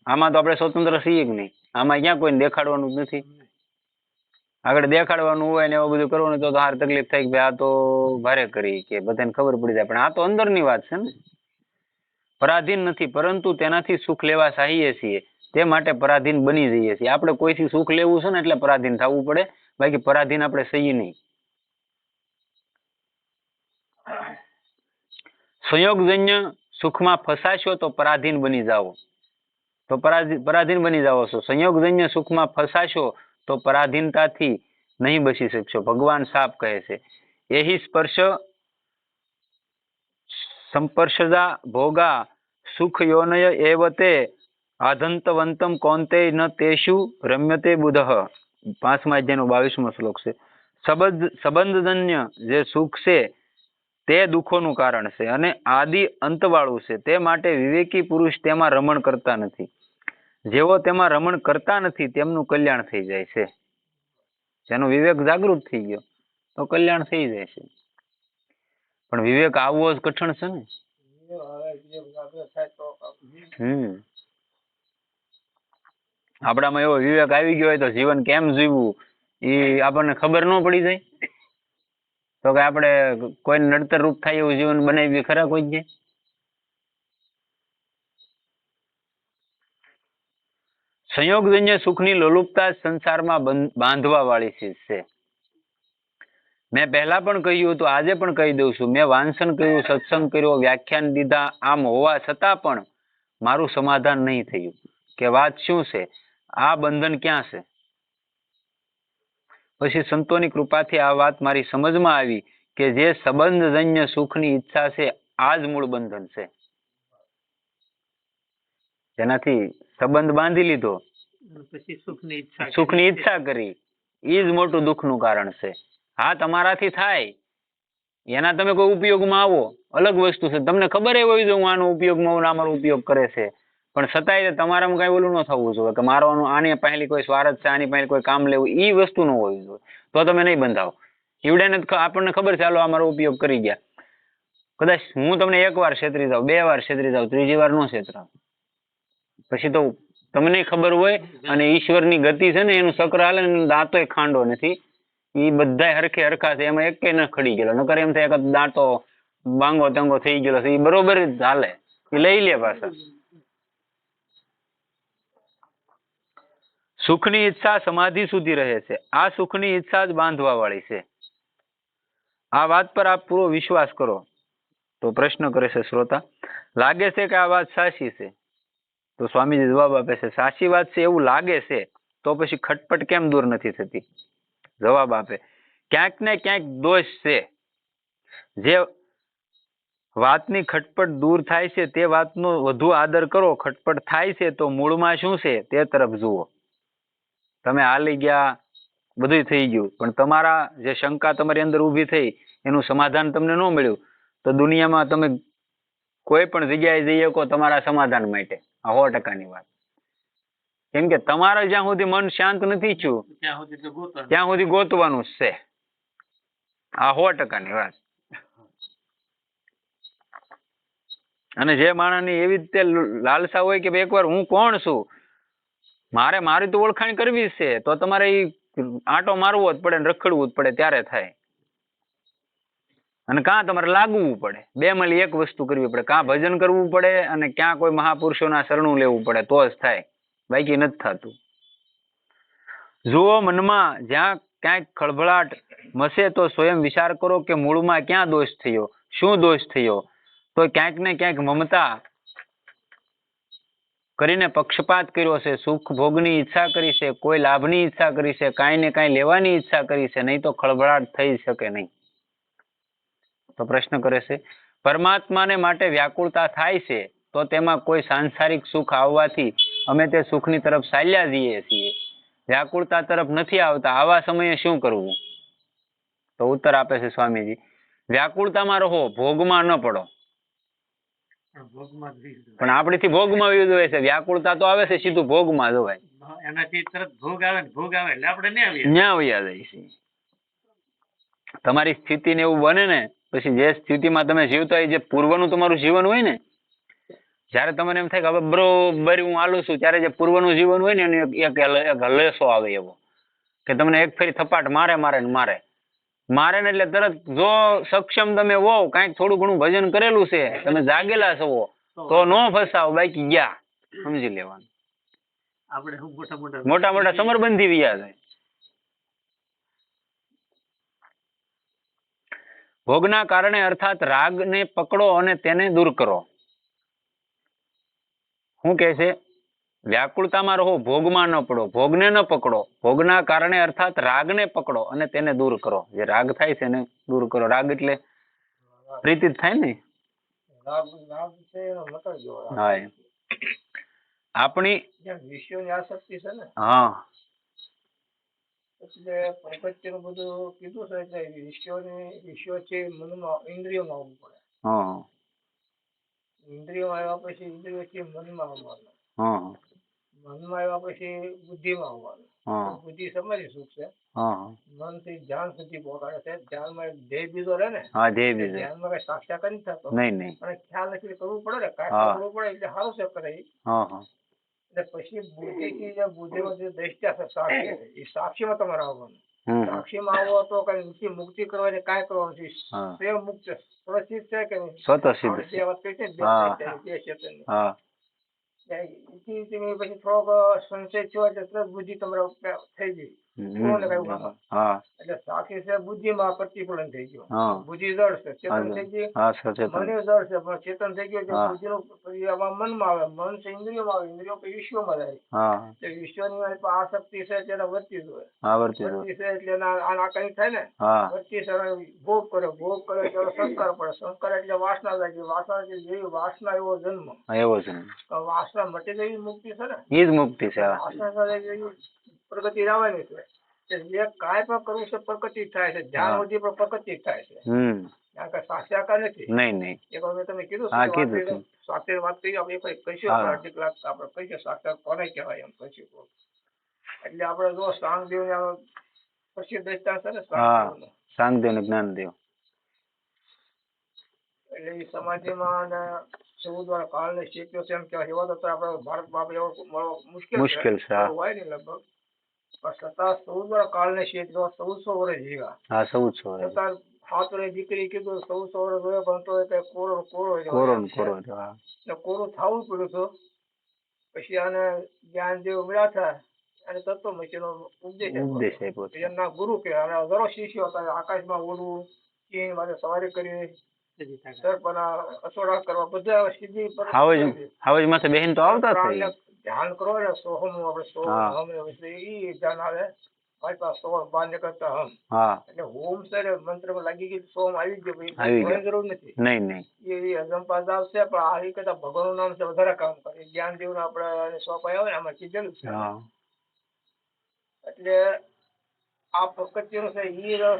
આમાં તો આપણે સ્વતંત્ર છીએ જ નહીં. આમાં ક્યાં કોઈને દેખાડવાનું જ નથી. આગળ દેખાડવાનું હોય ને એવું બધું કરવાનું તો હાર તકલીફ થાય કે આ તો ભારે કરી કે બધાને ખબર પડી જાય. પણ આ તો અંદરની વાત છે ને. પરાધીન નથી પરંતુ તેનાથી સુખ લેવા ચાહીએ છીએ, તે માટે પરાધીન બની જઈએ છીએ. આપણે કોઈથી સુખ લેવું છે ને એટલે પરાધીન થવું પડે, બાકી પરાધીન આપણે સહી નહીં. સંયોગજન્ય સુખમાં ફસાશો તો પરાધીન બની જાઓ, તો પરાધીન બની જાઓ છો. સંયોગજન્ય સુખમાં ફસાશો તો પરાધીનતાથી નહીં બચી શકશો. ભગવાન સાફ કહે છે, એહી સ્પર્શ સંપર્શદા ભોગા સુખ યોનય એવ તે આધંતવંતમ કૌંતે ન તેષુ રમ્યતે બુધઃ. 5મા અધ્યાયનો 22મો શ્લોક છે. સંબંધજન્ય જે સુખ છે તે દુઃખોનું કારણ છે અને આદિ અંતવાળું છે. તે માટે વિવેકી પુરુષ તેમાં રમણ કરતા નથી. જેઓ તેમાં રમણ કરતા નથી તેમનું કલ્યાણ થઈ જાય છે. જેનો વિવેક જાગૃત થઈ ગયો તો કલ્યાણ થઈ જાય છે. પણ વિવેક આવવો જ કઠણ છે ને. આપણામાં એવો વિવેક આવી ગયો હોય તો જીવન કેમ જીવવું એ આપણને ખબર ન પડી જાય તો કે આપણે કોઈ નડતર રૂપ થાય એવું જીવન બનાવી ખરા કોઈ જાય. સંયોગજન્ય સુખની લોલુપતા સંસારમાં બાંધવા વાળી ચીજ છે. મેં પહેલા પણ કહ્યું હતું, આજે પણ કહી દઉં છું. મેં વાંચન કર્યું, સત્સંગ કર્યો, વ્યાખ્યાન દીધા, આમ હોવા છતાં પણ મારું સમાધાન નહીં થયું. કે વાત શું છે, આ બંધન ક્યાં છે? પછી સંતોની કૃપાથી આ વાત મારી સમજમાં આવી કે જે સંબંધજન્ય સુખની ઈચ્છા છે આ જ મૂળ બંધન છે. જેનાથી સંબંધ બાંધી લીધો પછી સુખની ઈચ્છા કરી એ જ મોટું દુઃખનું કારણ છે. હા, તમારાથી થાય એના તમે કોઈ ઉપયોગમાં આવો અલગ વસ્તુ છે. તમને ખબર હોય જો હું આનો ઉપયોગમાં આવું, આમારો ઉપયોગ કરે છે, પણ છતાંય તમારામાં કઈ ઓલું ન થવું જોઈએ કે મારો આની પહેલી કોઈ સ્વાર્થ છે, આની પહેલી કોઈ કામ લેવું, એ વસ્તુ ન હોવી જોઈએ. તો તમે નહીં બંધાવો. ઈવડે આપણને ખબર છે ચાલો અમારો ઉપયોગ કરી ગયા. કદાચ હું તમને 1 વાર છેતરી જાઉં, 2 વાર છેતરી જાઉં, 3જી વાર ન છેતરાવ. પછી તો તમને ખબર હોય અને ઈશ્વરની ગતિ છે ને એનું ચક્ર હાલે ને દાંતોય ખાંડો નથી. એ બધા હરખે હરખા છે, એમાં એક ન ખડી ગયેલો. નકર એમ થાય કે દાંતો બાંગો તંગો થઈ ગયેલો છે. એ બરોબર જ હાલે, એ લઈ લે પાછા. સુખની ઈચ્છા સમાધિ સુધી રહે છે. આ સુખની ઈચ્છા જ બાંધવા વાળી છે. આ વાત પર આપ પૂરો વિશ્વાસ કરો. તો પ્રશ્ન કરે છે શ્રોતા, લાગે છે કે આ વાત સાચી છે? તો સ્વામીજી જવાબ આપે છે, સાચી વાત છે એવું લાગે છે તો પછી ખટપટ કેમ દૂર નથી થતી? જવાબ આપે, ક્યાંક ને ક્યાંક દોષ છે. જે વાતની ખટપટ દૂર થાય છે તે વાતનો વધુ આદર કરો. ખટપટ થાય છે તો મૂળમાં શું છે તે તરફ જુઓ. તમે હાલી ગયા, બધું થઈ ગયું, પણ તમારા જે શંકા તમારી અંદર ઊભી થઈ એનું સમાધાન તમને ન મળ્યું તો દુનિયામાં તમે કોઈ પણ જગ્યાએ જઈ શકો તમારા સમાધાન માટે. 100%ની વાત. કેમ કે તમારે જ્યાં સુધી મન શાંત નથી થયું ત્યાં સુધી ગોતવાનું જ છે. આ 100%ની વાત. અને જે માણસની એવી રીતે લાલસા હોય કે એકવાર હું કોણ છું, મારી તો ઓળખાણ કરવી છે, તો તમારે આંટો મારવો જ પડે ને રખડવું જ પડે ત્યારે થાય. અને કાં તમારે લાગવું પડે. 2 માંથી 1 વસ્તુ કરવી પડે. કાં ભજન કરવું પડે અને ક્યાં કોઈ મહાપુરુષોના શરણું લેવું પડે તો જ થાય, બાકી નથી થતું. જુઓ, મનમાં જ્યાં ક્યાંક ખળભળાટ મસે તો સ્વયં વિચાર કરો કે મૂળમાં ક્યાં દોષ થયો, શું દોષ થયો. તો ક્યાંક ને ક્યાંક મમતા કરીને પક્ષપાત કર્યો છે, સુખ ભોગની ઈચ્છા કરી છે, કોઈ લાભની ઈચ્છા કરી છે, કાંઈ ને કાંઈ લેવાની ઈચ્છા કરી છે, નહીં તો ખળભળાટ થઈ શકે નહીં. તો પ્રશ્ન કરે છે પરમાત્માને માટે વ્યાકુળતા થાય છે તો તેમાં કોઈ સાંસારિક સુખ આવવાથી અમે તે સુખની તરફ ચાલ્યા જઈએ છીએ, વ્યાકુળતા તરફ નથી આવતા, આવા સમયે શું કરવું? તો ઉત્તર આપે છે સ્વામીજી, વ્યાકુળતામાં રહો, ભોગમાં ન પડો. પણ આપણીથી ભોગમાં હોય છે, વ્યાકુળતા તો આવે છે સીધું ભોગમાં જવાય, એનાથી તરત ભોગ આવે એટલે આપણે ન્યા વયા જાય છે. તમારી સ્થિતિ ને એવું બને ને પછી જે સ્થિતિમાં તમે જીવતા હોય, જે પૂર્વનું તમારું જીવન હોય ને, જયારે તમને એમ થાય કે હવે બરોબર હું હાલું છું, ત્યારે જે પૂર્વનું જીવન હોય ને એને એક હલેસો આવે એવો કે તમને એક ફેરી થપાટ મારે ને એટલે તરત જો સક્ષમ તમે હોવ, કાંઈક થોડું ઘણું ભજન કરેલું છે, તમે જાગેલા છો તો નો ફસાવ, બાકી ગયા સમજી લેવાનું. આપણે મોટા મોટા સમરબંધી વ્યા જાય. ભોગના કારણે અર્થાત રાગને પકડો અને તેને દૂર કરો. શું કહે છે? વ્યાકુળતામાં રહો, ભોગમાં ન પડો, ભોગને ન પકડો, ભોગના કારણે અર્થાત રાગને પકડો અને તેને દૂર કરો. જે રાગ થાય છે એને દૂર કરો. રાગ એટલે પ્રીતિ થાય ને. હા, આપણી વિષયોની આસક્તિ છે ને, હા એટલે પ્રપંચનું બધું કીધું છે, એટલે વિષયો છે મનમાં, ઇન્દ્રિયોમાં આવવું પડે. હા, ઇન્દ્રિયોમાં આવ્યા પછી ઇન્દ્રિયો છે મનમાં આવવાનું, હા, મનમાં આવ્યા પછી બુદ્ધિમાં આવવાનું. હા, બુદ્ધિ સમાધિ સુખ છે, હા, મન થી ધ્યાન સુધી પહોંચાડે છે. ધ્યાનમાં એક ધ્યેય બીજો રહે ને, હા, ધ્યેય બીજો. ધ્યાનમાં કઈ સાક્ષાત્કાર નથી થતો, નહીં, પણ ખ્યાલ નથી કરવું પડે ને, કાંઈ કરવું પડે એટલે સારું છે કરે. હા, એટલે પછી બુદ્ધિથી જે બુદ્ધિમાં જે દ્રષ્ટા છે, સાક્ષી છે, એ સાક્ષીમાં તમારે આવવાનું. સાક્ષીમાં આવો તો કઈ મુક્તિ કરવાની કાંઈ કરવાનું છે, સ્વયં મુક્ત સ્વસિદ્ધ છે કે સ્વતઃ સિદ્ધ છે. પછી થોડોક સંશય થયો એટલે તરત બુદ્ધિ તમારે થઈ ગઈ. એટલે સાક્ષી છે બુદ્ધિમાં પ્રતિફલન થઈ ગયું, બુદ્ધિ જળ છે, ચેતન થઈ ગઈ, મને જળ છે પણ ચેતન થઈ ગયું. બુદ્ધિનું મનમાં આવે, મન છે ઇન્દ્રિયોમાં આવે, ઇન્દ્રિયો વિશ્વમાં જાય. વિશ્વની આસક્તિ છે તેને વર્તી જોઈએ, વર્તી છે એટલે આના કઈ થાય ને, વર્તી છે ભોગ કરે, ભોગ કરે એટલે સંસ્કાર પડે, સંસ્કાર એટલે વાસના લાગી, વાસના જેવી વાસના એવો જન્મ, વાસના મટી ગઈ મુક્તિ છે ને, એ જ મુક્તિ છે. વાસના પ્રગતિ લાવવાની છે. જે કાંઈ પણ કરવું છે પ્રગતિ થાય છે, ધ્યાન સુધી પણ પ્રગતિ થાય છે, કારણ કે સાક્ષાત્કાર નથી. નહીં. એક વખત તમે કીધું સ્વાસ્થ્ય વાત કરી, આપણે કહીશું અડધી કલાક આપણે કહીશું સાક્ષાત કોને કહેવાય એમ કહીશું. એટલે આપણે જો સાંગદેવ પ્રસિદ્ધ દ્રષ્ટાંત છે ને, સાંગદેવ જ્ઞાનદેવ, એટલે એ સમાધિમાં ચૌદ કાળ ને શીખ્યો છે એમ કહેવાય. એવા તો આપણે ભારત બાપ એવો મુશ્કેલ છે, હોય ને લગભગ. પણ છતાં 14 કાળ ને શીખ્યો, 1400 વર્ષ જીવ્યા. 1400 સાત વર્ષ દીકરી કીધું 1400 વર્ષ જોયો, પણ તો કોરો કોરું થવું પડ્યું હતું. પછી આને જ્ઞાનદેવ મળ્યા હતા અને તત્વમસી નો ઉપદેશ આપ્યો. એમના ગુરુ કે હજારો શિષ્યો હતા, આકાશમાં ઉડવું, સિંહ માટે સવારી કરવી, અસોડા કરવા, બધા સિદ્ધિ ધ્યાન કરો ને, સોહમ આપણે સોહમ એ ધ્યાન આવે. મારી પાસે સોહમ બહાર નીકળતા હમ, એટલે હોમ છે મંત્રમાં લાગી ગઈ, સોહમ આવી ગયો, જરૂર નથી. એ અજંપા આવશે પણ આ કરતા ભગવાન નું નામ છે વધારે કામ કરે. જ્ઞાનદેવ ને આપડે સોંપાઈ આવે ને આમાં કીધેલું છે. એટલે આ પ્રકૃતિ નું છે એ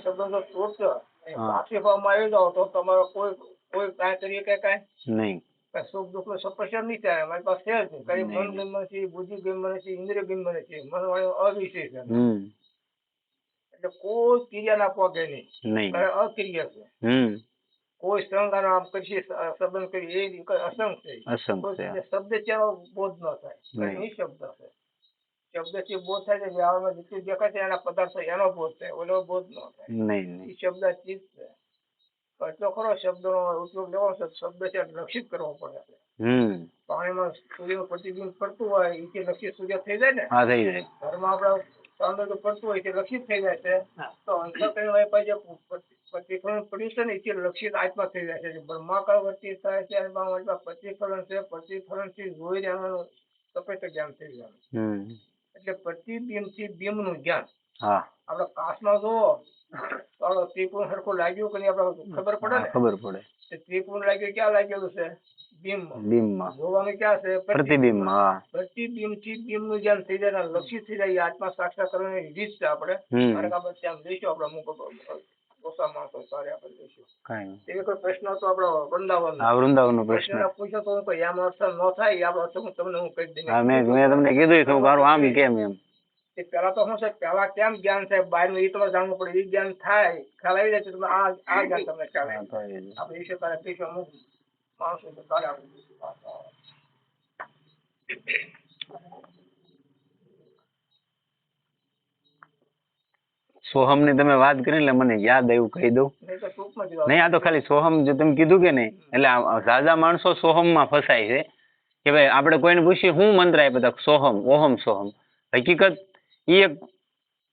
સંબંધો તોડશો, સાક્ષી ભાવમાં આવી જાઓ તો તમારો કોઈ કાંઈ કરીએ કે કાંઈ નહીં, સુખ દુઃખ નો સપર્શન નહીં થાય. અમારી પાસે છે જ કઈ મન ગમ નથી, બુદ્ધિ ગમ નથી, ઇન્દ્રિય ગમ નથી, મન વાળો અવિષય છે. એટલે કોઈ ક્રિયા ના પોગે નહીં, અક્રિય છે. કોઈ સંગ આમ કરી સંબંધ કરી એ અસંગ છે. શબ્દ ચાલો બોધ ન થાય, એ શબ્દ છે. શબ્દ થી બોધ થાય છે, વ્યવહારમાં જેટલું દેખાય છે એના પદાર્થો એનો બોધ થાય, ઓલો બોધ ન થાય. એ શબ્દ ચીજ છે. એટલો ખરો શબ્દ નો ઉપયોગ લેવો છે, શબ્દ છે રક્ષિત કરવો પડે છે. પાણીમાં સૂર્યનું પ્રતિબિંબ પડતું હોય એથી લક્ષિત સૂર્ય થઈ જાય ને, ઘરમાં આપડે સામે તો પડતું હોય તે લક્ષિત થઈ જાય છે તો અંતઃકરણ હોય પછી પ્રતિફલન પડ્યું છે ને એ લક્ષિત આત્મા થઈ જાય છે બ્રહ્માકાર વર્તી થાય છે પ્રતિફલન છે પ્રતિફલન થી જોઈ રહેવાનું તપેત જ્ઞાન થઈ જાય એટલે પ્રતિબિંબ થી બિંબ નું જ્ઞાન આપડે કાચમાં જોવો તો ત્રિપુણ સરખું લાગ્યું કે નહીં આપડે ખબર પડે ને ખબર પડે ત્રિપુણ લાગ્યું ક્યાં લાગેલું છે બિંબમાં જોવાનું ક્યાં છે પ્રતિબિંબ પ્રતિબિંબ થી બિંબ નું જ્ઞાન થઈ જાય લક્ષિત થઈ જાય આત્મા સાક્ષાત કરવાની રીત છે આપણે ત્યાં જઈશું આપડે અમુક ઓછા માણસો સારે આપણે જઈશું એવી કોઈ પ્રશ્ન હતો આપડો વૃંદાવન પ્રશ્ન પૂછો તો હું કઈ આમ અર્થ ન થાય આપડો અર્થ હું તમને હું કહી દઈ મેં તમને કીધું છું મારું આમ કેમ એમ પેલા તો શું છે પેલા કેમ જ્ઞાન છે બહાર નું એ તમારે જાણવું પડે એ જ્ઞાન થાય ખ્યાલ આવી જાય છે તમે આ જ્ઞાન તમને ખ્યાલ આવે આપણે વિશે તારે કહીશું અમુક માણસો તારે આપણે સોહમ ની તમે વાત કરી એટલે મને યાદ આવ્યું કહી દઉં નહીં આ તો ખાલી સોહમ જે તમે કીધું કે નહીં એટલે ઝાઝા માણસો સોહમ માં ફસાય છે કે ભાઈ આપણે કોઈને પૂછીએ શું મંત્ર આપ્યા હતા સોહમ ઓહમ સોહમ હકીકત એ એક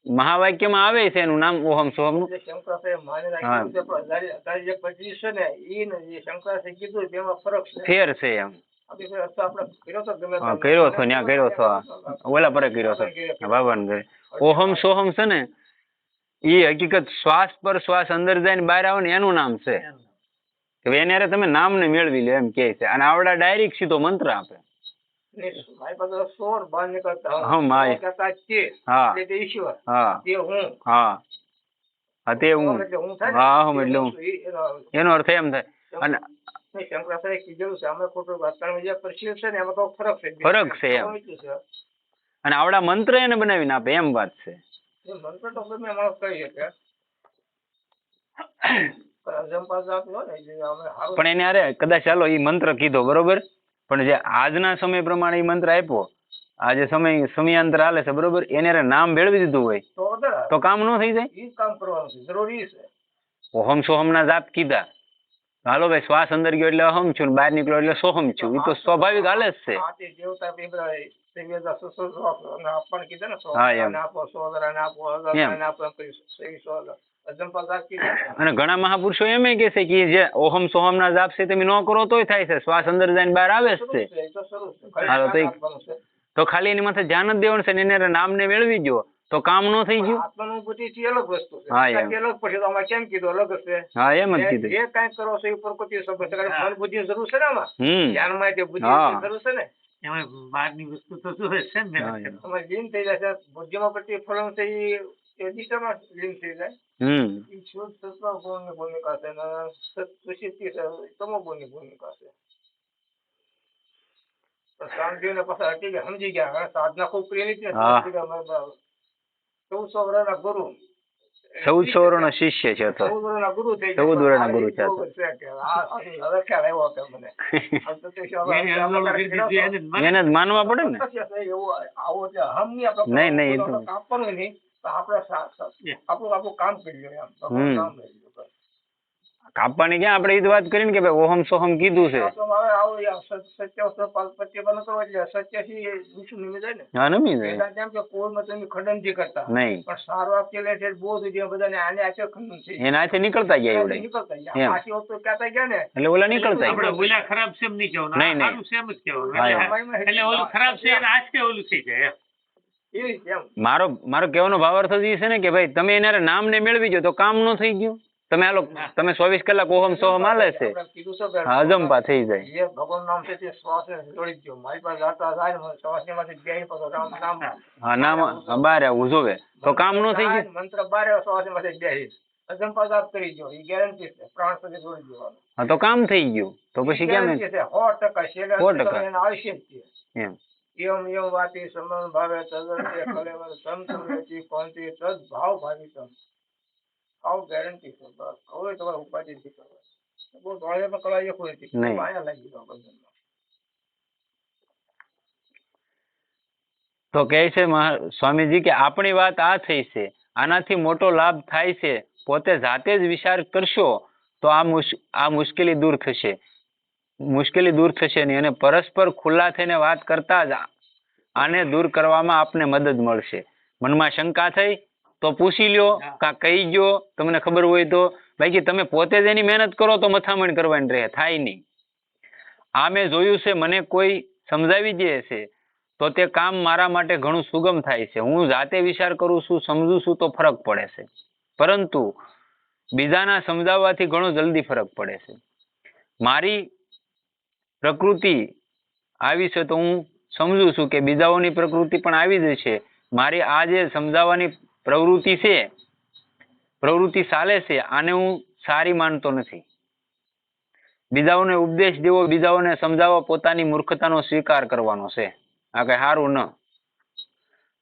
મહાવાક્યમાં આવે છે એનું નામ ઓહમ સોહમ નું ફેર છે એમ કર્યો છો ત્યાં કર્યો છો ઓલા પર કર્યો છો ભગવાન કરે ઓહમ સોહમ છે ને એ હકીકત શ્વાસ પર શ્વાસ અંદર જાય ને બહાર આવે ને એનું નામ છે એને તમે નામ ને મેળવી લે એમ કે છે અને આવડા ડાયરેક્ટ સીધો મંત્ર આપે એનો અર્થ એમ થાય અને ફરક છે એમ અને આવડા મંત્ર એને બનાવીને આપે એમ વાત છે પણ એને અરે કદાચ ચાલો એ મંત્ર કીધો બરોબર પણ જે આજના સમય પ્રમાણે એ મંત્ર આપ્યો આ જે સમયાંતર હાલે છે બરોબર એને નામ મેળવી દીધું હોય તો કામ ન થઈ જાય ઓહમ સોહમ ના જાપ કીધા હાલો ભાઈ શ્વાસ અંદર ગયો એટલે અહમ છું બહાર નીકળ્યો એટલે સોહમ છું એ તો સ્વાભાવિક હાલે જ છે અને ઘણા મહાપુરુષો એમ કે છે કે જે ઓહમ સોહમ ના જાપ છે તમે ન કરો તોય થાય છે શ્વાસ અંદર જઈને બહાર આવે જ છે તો ખાલી એની માથે ધ્યાન જ દેવાનું છે ને એને નામ ને મેળવી ગયો તો કામ ન થઈ ગયું આત્માનુભૂતિ થી અલગ વસ્તુ છે હા એમ અલગ પછી તો આમાં કેમ કીધું અલગ છે હા એમ જ કીધું જે કાંઈ કરો છો એ પ્રકૃતિ શબ્દ છે મન બુદ્ધિ જરૂર છે ને આમાં ધ્યાનમાં તે બુદ્ધિ જરૂર છે ને એમાં બહારની વસ્તુ તો શું છે ને તમારે લીન થઈ જાય બુદ્ધિમાં પ્રતિ ફલન છે એ દિશામાં લીન થઈ જાય એ શુદ્ધ સત્વ ગુણની ભૂમિકા છે અને સત્વશીથી તમો ગુણની ભૂમિકા છે શાંતિને પાછા હટી ગયા સમજી ગયા સાધના ખૂબ પ્રિય નથી 1400 વર્ષના ગુરુ 1400 વર્ષનો શિષ્ય છે તો 14 વર્ષના ગુરુ થઈ 14 વર્ષના ગુરુ છે હવે ખ્યાલ આવ્યો કે મને એને જ માનવા પડે ને આવો હમ નહીં નહીં કાપવાનું નહીં આપણે આપણું કામ કરી લે એમ કામ કરી કાપવાની ક્યાં આપણે એ જ વાત કરી ને કે ભાઈ ઓહમ સોહમ કીધું છે એના હાથે નીકળતા ગયા એટલે ઓલા નીકળતા ખરાબ સેમ નહીં કહેવાનું નહીં મારો કહેવાનો ભાવાર્થ એ છે ને કે ભાઈ તમે એના નામ ને મેળવી જો તો કામ ન થઈ ગયું તમે હાલો તમે 24 કલાક ઓહમ સોહમ હાલે છે હજમપા થઈ જાય ભગવાન નામ છે તે શ્વાસ જોડી દો મારી પાસે જાતા જાય શ્વાસ ની માંથી બે પતો નામ હા નામ બહાર આવવું જોવે તો કામ ન થઈ ગયું મંત્ર બહાર શ્વાસ ની માંથી બે હજમપા જાપ કરી દો એ ગેરંટી છે પ્રાણ સાથે જોડી દેવાનું હા તો કામ થઈ ગયું તો પછી કેમ 100% આવશ્યક છે એમ એમ વાતી સમન ભાવે તદંતે કલેવર સંતૃતિ કોંતી તદ ભાવ ભાવિતમ આવ ગેરંટી છે બસ હવે તમારે ઉપાધિ નથી કરવાની બહુ દોડે કલાઈ કોઈ નથી આયા લાગી ગયો બંધનમાં તો કહે છે સ્વામીજી કે આપણી વાત આ થઈ છે આનાથી મોટો લાભ થાય છે પોતે જાતે જ વિચાર કરશો તો આ મુશ્કેલી દૂર થશે નહીં અને પરસ્પર ખુલ્લા થઈને વાત કરતા જ આને દૂર કરવામાં આપને મદદ મળશે મનમાં શંકા થઈ તો પૂછી લ્યો, કા કહી ગયો તમને ખબર હોય તો. બાકી તમે પોતે જ એની મહેનત કરો તો મથામણ કરવાની રહે, થાય નહીં. આ મેં જોયું છે, મને કોઈ સમજાવી દે છે તો તે કામ મારા માટે ઘણું સુગમ થાય છે. હું જાતે વિચાર કરું છું, સમજું છું તો ફરક પડે છે, પરંતુ બીજાના સમજાવવાથી ઘણો જલ્દી ફરક પડે છે. મારી પ્રકૃતિ આવી છે તો હું સમજુ છું કે બીજાઓની પ્રકૃતિ પણ આવી જ છે. મારી આ જે સમજાવવાની પ્રવૃત્તિ છે, પ્રવૃત્તિ ચાલે છે, આને હું સારી માનતો નથી. બીજાઓને ઉપદેશ દેવો, બીજાઓને સમજાવવા, પોતાની મૂર્ખતાનો સ્વીકાર કરવાનો છે. આ કઈ સારું ન.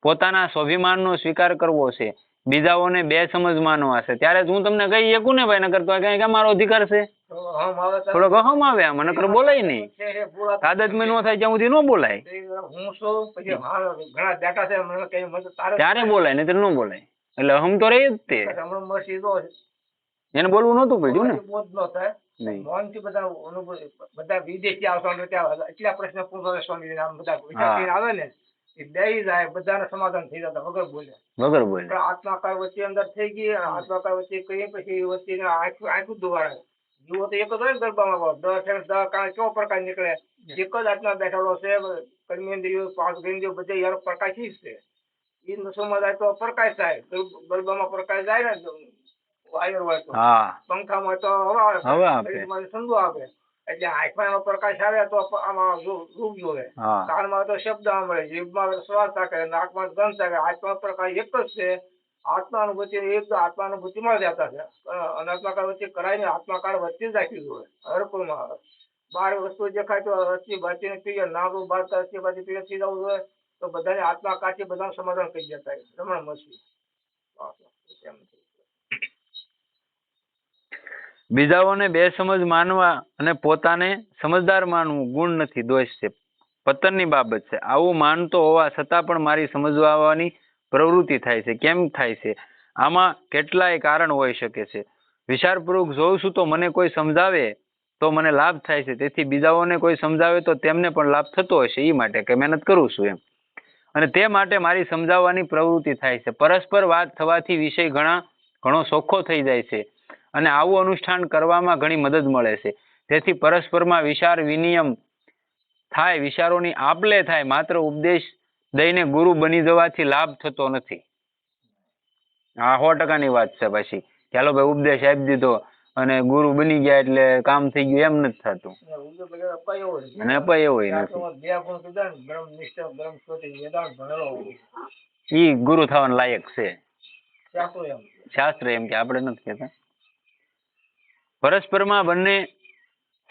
પોતાના સ્વાભિમાનનો સ્વીકાર કરવો છે, બીજાઓને બે સમજ માનવા છે. ત્યારે હું તમને કહી શકું ને ભાઈ, નકર તો કઈ મારો અધિકાર છે, થોડોક અહમ આવે આમાં, નકર બોલાય નહીં. આદત મેં ન થાય ત્યાં સુધી ન બોલાય. ત્યારે બોલાય, નહીં તો ન બોલાય. એટલે અહમ તો રહી જ તે. એને બોલવું નહોતું પડ્યું ને. બધા વિદેશી એટલા પ્રશ્ન પૂછો સ્વામી બધા આવે ને દઈ જાય, બધાને સમાધાન થઈ જતા વગર બોલે. આત્માકાર વચ્ચે અંદર થઈ ગઈ, આત્માકાર વચ્ચે કઈ પછી વચ્ચે આખું દુવાડે જુઓ તો એક જ હોય ગરબામાં 10 કેવો પ્રકાશ નીકળે. એક જ આત્મા બેઠેલો છે, કર્મેન્દ્રિયો 5 ઇન્દ્રિયો બધા યાર પ્રકાશી જ છે. એ નશોમાં જાય તો પ્રકાશ થાય, ગરબામાં પ્રકાશ જાય ને, વાયર હોય તો પંખામાં તો હવા આવે, ઠંડુ આવે. એટલે આંખમાં એનો પ્રકાશ આવે તો આમાં રૂપ જોવે, કાનમાં તો શબ્દ સાંભળે, જીભમાં શ્વાસ રાખે, નાકમાં ગંધ રાખે. આત્મા પ્રકાશ એક જ છે. આત્માનુભૂતિ એક આત્માનુભૂતિમાં જ આવતા છે. અનાત્માકાર વચ્ચે કરાય ને, આત્માકાર વચ્ચે જ રાખી જોઈએ હર કોઈમાં. બાર વસ્તુ દેખાય તો અસ્થિ બાચી ક્રિયા નામ બાર અસ્થિ બાચી ક્રિયા થઈ જવું જોઈએ તો બધાને આત્માકારથી બધાનું સમાધાન કરી જતા રમણ મસી. બીજાઓને બે સમજ માનવા અને પોતાને સમજદાર માનવું ગુણ નથી, દોષ છે, પતનની બાબત છે. આવું માનતો હોવા છતાં પણ મારી સમજવાની પ્રવૃત્તિ થાય છે. કેમ થાય છે? આમાં કેટલાય કારણ હોઈ શકે છે. વિચારપૂર્વક જોઉં છું તો મને કોઈ સમજાવે તો મને લાભ થાય છે, તેથી બીજાઓને કોઈ સમજાવે તો તેમને પણ લાભ થતો હશે, એ માટે કે મહેનત કરું છું એમ, અને તે માટે મારી સમજાવવાની પ્રવૃત્તિ થાય છે. પરસ્પર વાત થવાથી વિષય ઘણો ચોખ્ખો થઈ જાય છે અને આવું અનુષ્ઠાન કરવામાં ઘણી મદદ મળે છે. તેથી પરસ્પરમાં વિચાર વિનિમય થાય, વિચારોની આપ-લે થાય. માત્ર ઉપદેશ દઈને ગુરુ બની જવાથી લાભ થતો નથી. આ 100%ની વાત છે. પછી ચાલો ભાઈ ઉપદેશ આપી દીધો અને ગુરુ બની ગયા એટલે કામ થઈ ગયું, એમ નથી થતું. અને અપાય એવો નથી. ઈ ગુરુ થવાનું લાયક છે, શાસ્ત્ર એમ કે, આપણે નથી કહેતા. પરસ્પરમાં બંને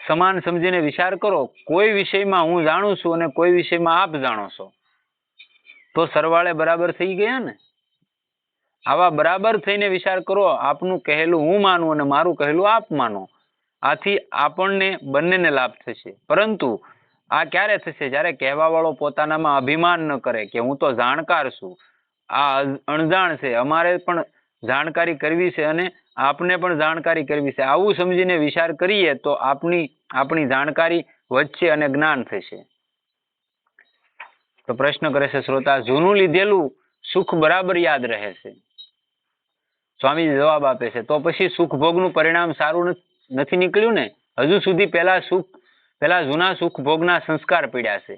સમાન સમજીને વિચાર કરો. કોઈ વિષયમાં હું જાણું છું અને કોઈ વિષયમાં આપ જાણો છો તો સરવાળે બરાબર થઈ ગયા ને. આવા બરાબર થઈને વિચાર કરો. આપનું કહેલું હું માનું અને મારું કહેલું આપ માનો. આથી આપણને બંનેને લાભ થશે. પરંતુ આ ક્યારે થશે? જ્યારે કહેવા વાળો પોતાનામાં અભિમાન ન કરે કે હું તો જાણકાર છું, આ અણજાણ છે, અમારે પણ જાણકારી કરવી છે અને આપને પણ જાણકારી કરવી છે. આવું સમજીને વિચાર કરીએ તો આપણી જાણકારી વધશે અને જ્ઞાન થશે. તો પ્રશ્ન કરે છે શ્રોતા, જૂનું લીધેલું સુખ બરાબર યાદ રહે છે? સ્વામીજી જવાબ આપે છે, તો પછી સુખ ભોગનું પરિણામ સારું નથી નીકળ્યું ને? હજુ સુધી પેલા જૂના સુખ ભોગના સંસ્કાર પીડ્યા છે.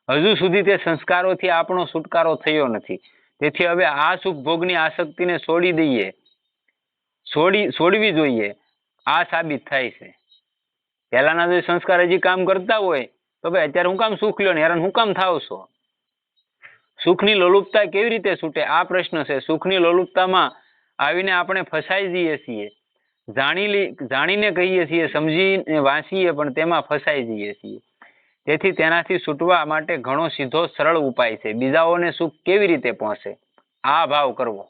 હજુ સુધી તે સંસ્કારોથી આપણો છુટકારો થયો નથી. તેથી હવે આ સુખ ભોગની આસક્તિને છોડવી જોઈએ. આ સાબિત થાય છે. પહેલાના જો સંસ્કાર હજી કામ કરતા હોય તો ભાઈ અત્યારે હું કામ સુખ લ્યો ને, હેરાન હું કામ થાવ છો? સુખની લોલુપતા કેવી રીતે છૂટે? આ પ્રશ્ન છે. સુખની લોલુપતામાં આવીને આપણે ફસાઈ જઈએ છીએ. જાણીને કહીએ છીએ, સમજીને વાંચીએ, પણ તેમાં ફસાઈ જઈએ છીએ. તેથી તેનાથી છૂટવા માટે ઘણો સીધો સરળ ઉપાય છે. બીજાઓને સુખ કેવી રીતે પહોંચે? આ ભાવ કરવો.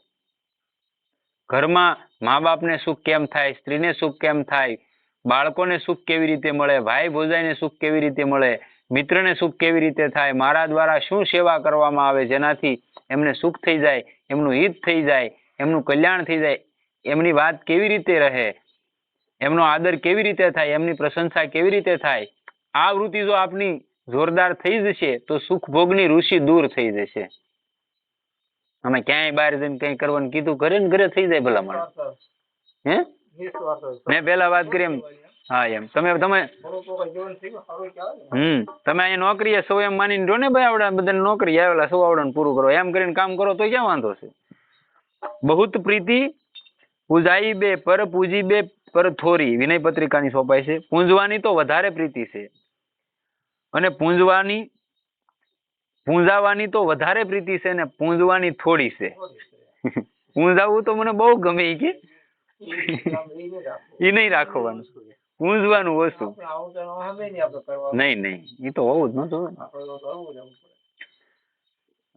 ઘરમાં મા બાપને સુખ કેમ થાય, સ્ત્રીને સુખ કેમ થાય, બાળકોને સુખ કેવી રીતે મળે, ભાઈ ભોજાઈને સુખ કેવી રીતે મળે, મિત્રને સુખ કેવી રીતે થાય, મારા દ્વારા શું સેવા કરવામાં આવે જેનાથી એમને સુખ થઈ જાય, એમનું હિત થઈ જાય, એમનું કલ્યાણ થઈ જાય, એમની વાત કેવી રીતે રહે, એમનો આદર કેવી રીતે થાય, એમની પ્રશંસા કેવી રીતે થાય. આ વૃત્તિ જો આપની જોરદાર થઈ જશે તો સુખ ભોગની રુચિ દૂર થઈ જશે. અમે ક્યાંય બહાર જઈને કઈ કરવાનું કીધું ઘરે ને ઘરે થઈ જાય ભલામણ. હે મેં પેલા વાત કરી એમ. હા એમ તમે તમે તમે અહીંયા નોકરીએ સૌ એમ માનીને જો ને ભાઈ આવડા બધા નોકરી આવેલા સૌ આવડે પૂરું કરો એમ કરીને કામ કરો તો ક્યાં વાંધો છે. બહુત પ્રીતિ પૂજાઈ બે પર પૂજી બે પર થોરી વિનય પત્રિકાની સોંપાય છે. પૂંજવાની તો વધારે પ્રીતિ છે અને પૂંજાવાની તો વધારે પ્રીતિ છે ને પૂંજવાની થોડી છે. પૂંજાવું તો મને બહુ ગમે કે એ નહીં રાખવાનું, પૂંજવાનું વસ્તુ નહીં એ તો હોવું જ નતું.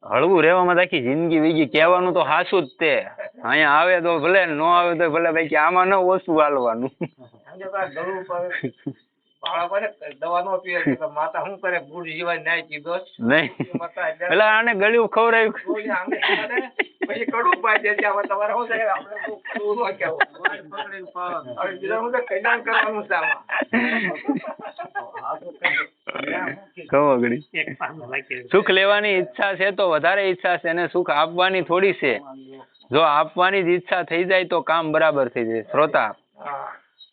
હળવું રહેવામાં આખી જિંદગી વીગી. કહેવાનું તો હાસું જ તે. અહીંયા આવે તો ભલે, ન આવે તો ભલે, ભાઈ કે આમાં ન ઓછું હાલવાનું. માતા શું કરે ગુડ જીવાય નાય કીધો નહીં પેલા આને ગળ્યું ખવડાવ્યું પછી કડું પાય છે તમારે શું થાય આપણે કલ્યાણ કરવાનું છે. સુખ લેવાની ઈચ્છા છે તો વધારે ઈચ્છા છે અને સુખ આપવાની થોડી છે. જો આપવાની જ ઈચ્છા થઈ જાય તો કામ બરાબર થઈ જાય. શ્રોતા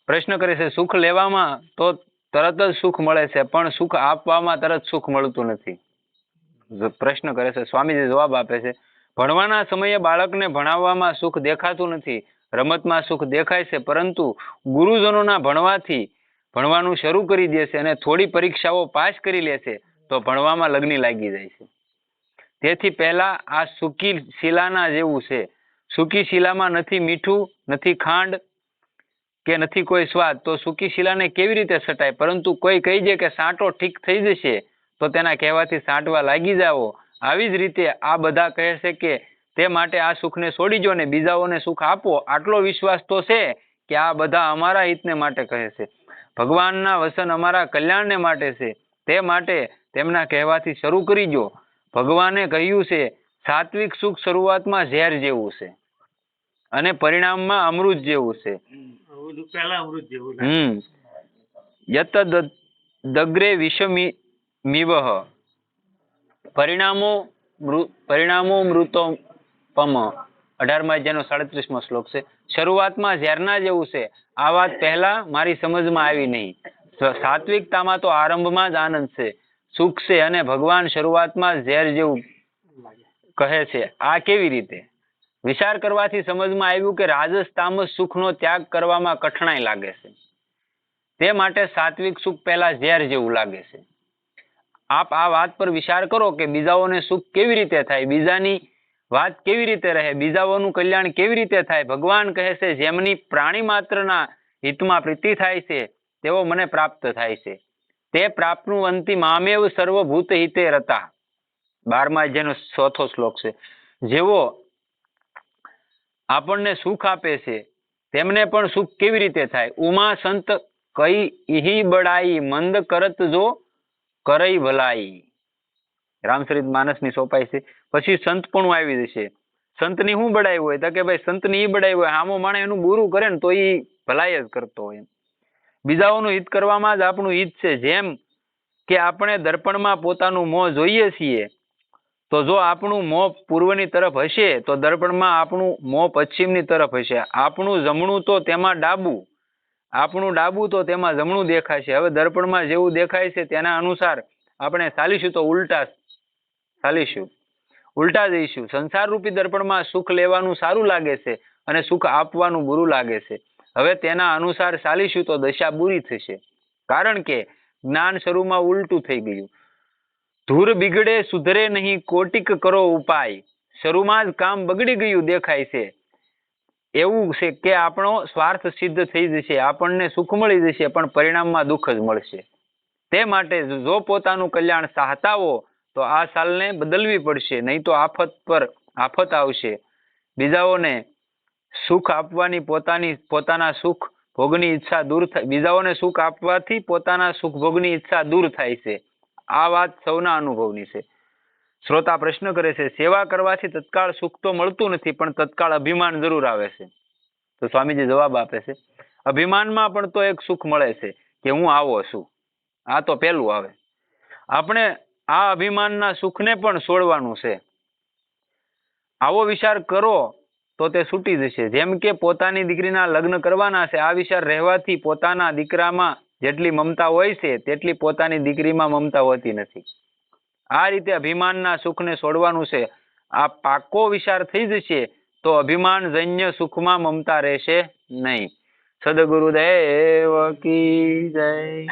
પ્રશ્ન કરે છે સુખ લેવામાં તો તરત જ સુખ મળે છે પણ સુખ આપવામાં તરત સુખ મળતું નથી. પ્રશ્ન કરે છે. સ્વામીજી જવાબ આપે છે ભણવાના સમયે બાળકને ભણાવવામાં સુખ દેખાતું નથી, રમતમાં સુખ દેખાય છે, પરંતુ ગુરુજનોના ભણવાનું શરૂ કરી દે છે અને થોડી પરીક્ષાઓ પાસ કરી લે છે તો ભણવામાં લગ્ન લાગી જાય છે. તેથી પહેલા આ સૂકી શિલાના જેવું છે. સૂકી શિલામાં નથી મીઠું, નથી ખાંડ કે નથી કોઈ સ્વાદ, તો સૂકી શિલાને કેવી રીતે સટાય? પરંતુ કોઈ કહી દે કે સાંટો ઠીક થઈ જશે તો તેના કહેવાથી સાંટવા લાગી જાઓ. આવી જ રીતે આ બધા કહે છે કે તે માટે આ સુખને છોડી જો ને બીજાઓને સુખ આપો. આટલો વિશ્વાસ તો છે કે આ બધા અમારા હિતને માટે કહે છે. ભગવાનના વચન અમારા કલ્યાણને માટે છે. તે માટે તેમના કહેવાથી શરૂ કરી જો. ભગવાને કહ્યું છે સાત્વિક સુખ શરૂઆતમાં ઝેર જેવું છે અને પરિણામમાં અમૃત જેવું છે. યત દગ્રે વિષમિવઃ પરિણામો મૃતોપમ. 18મા અધ્યાયનો 37મો શ્લોક છે. શરૂઆતમાં ઝેરના જેવું છે. આ વાત પહેલા મારી સમજમાં આવી નહીં. સાત્વિકતામાં તો આરંભમાં જ આનંદ છે, સુખ છે અને ભગવાન શરૂઆતમાં ઝેર જેવું કહે છે. આ કેવી રીતે? વિચાર કરવાથી સમજમાં આવ્યું કે રાજસ તામસ સુખનો ત્યાગ કરવામાં કઠણાઈ લાગે છે. તે માટે સાત્વિક સુખ પહેલા ઝેર જેવું લાગે છે. આપ આ વાત પર વિચાર કરો કે બીજાઓને સુખ કેવી રીતે થાય, બીજાની વાત કેવી રીતે રહે, બીજાઓનું કલ્યાણ કેવી રીતે થાય. ભગવાન કહે છે જેમની પ્રાણી માત્રના હિતમાં પ્રીતિ થાય છે તેઓ મને પ્રાપ્ત થાય છે. તે પ્રાપ્તનું અંતિ મામેવ સર્વભૂત હિતે રતા. 12મા અધ્યાયનો 4થો શ્લોક છે. જેવો આપણને સુખ આપે છે તેમને પણ સુખ કેવી રીતે થાય? ઉમા સંત કઈ ઇહી બડાઈ મંદ કરત જો કરઈ ભલાઈ. રામચરિત માનસની સોંપાઈ છે. પછી સંત પણ આવી જશે. સંતની શું બડાઈ હોય તો કે ભાઈ સંતની બડાઈ હોય આમો માણે એનું બુરું કરે ને તો એ ભલાઈ જ કરતો હોય. બીજાઓનું હિત કરવામાં જ આપણું હિત છે. જેમ કે આપણે દર્પણમાં પોતાનું મોં જોઈએ છીએ તો જો આપણું મોં પૂર્વની તરફ હશે તો દર્પણમાં આપણું મોં પશ્ચિમની તરફ હશે. આપણું જમણું તો તેમાં ડાબું, આપણું ડાબું તો તેમાં જમણું દેખાશે. હવે દર્પણમાં જેવું દેખાય છે તેના અનુસાર આપણે ચાલીશું તો ઉલટા ચાલીશું, ઉલટા જઈશું. સંસાર રૂપી દર્પણમાં સુખ લેવાનું સારું લાગે છે અને સુખ આપવાનું બુરું લાગે છે. હવે તેના અનુસાર ચાલીશું તો દશા બુરી થશે. કારણ કે જ્ઞાન શરૂમાં ઉલટું થઈ ગયું. ધૂર બિગડે સુધરે નહીં કોટિક કરો ઉપાય. શરૂમાં જ કામ બગડી ગયું દેખાય છે. એવું છે કે આપણો સ્વાર્થ સિદ્ધ થઈ જશે, આપણને સુખ મળી જશે પણ પરિણામમાં દુઃખ જ મળશે. તે માટે જો પોતાનું કલ્યાણ ચાહતા હો તો આ ચાલને બદલવી પડશે, નહીં તો આફત પર આફત આવશે. બીજાઓને સુખ આપવાની પોતાના સુખ ભોગની ઈચ્છા દૂર થાય, બીજાઓને સુખ આપવાથી પોતાના સુખ ભોગની ઈચ્છા દૂર થાય છે. આ વાત સૌના અનુભવની છે. શ્રોતા પ્રશ્ન કરે છે સેવા કરવાથી તત્કાળ સુખ તો મળતું નથી પણ તત્કાળ અભિમાન જરૂર આવે છે. તો સ્વામીજી જવાબ આપે છે અભિમાનમાં પણ તો એક સુખ મળે છે કે હું આવો છું. આ તો પેલું આવે. આપણે આ અભિમાનના સુખને પણ છોડવાનું છે. આવો વિચાર કરો તો તે છૂટી જશે. જેમ કે પોતાની દીકરીના લગ્ન કરવાના છે, આ વિચાર રહેવાથી પોતાના દીકરામાં જેટલી મમતા હોય છે તેટલી પોતાની દીકરીમાં મમતા હોતી નથી. આ રીતે અભિમાનના સુખને છોડવાનું છે. આ પાકો વિચાર થઈ જશે તો અભિમાનજન્ય સુખમાં મમતા રહેશે નહીં. સદગુરુદેવ કી જય.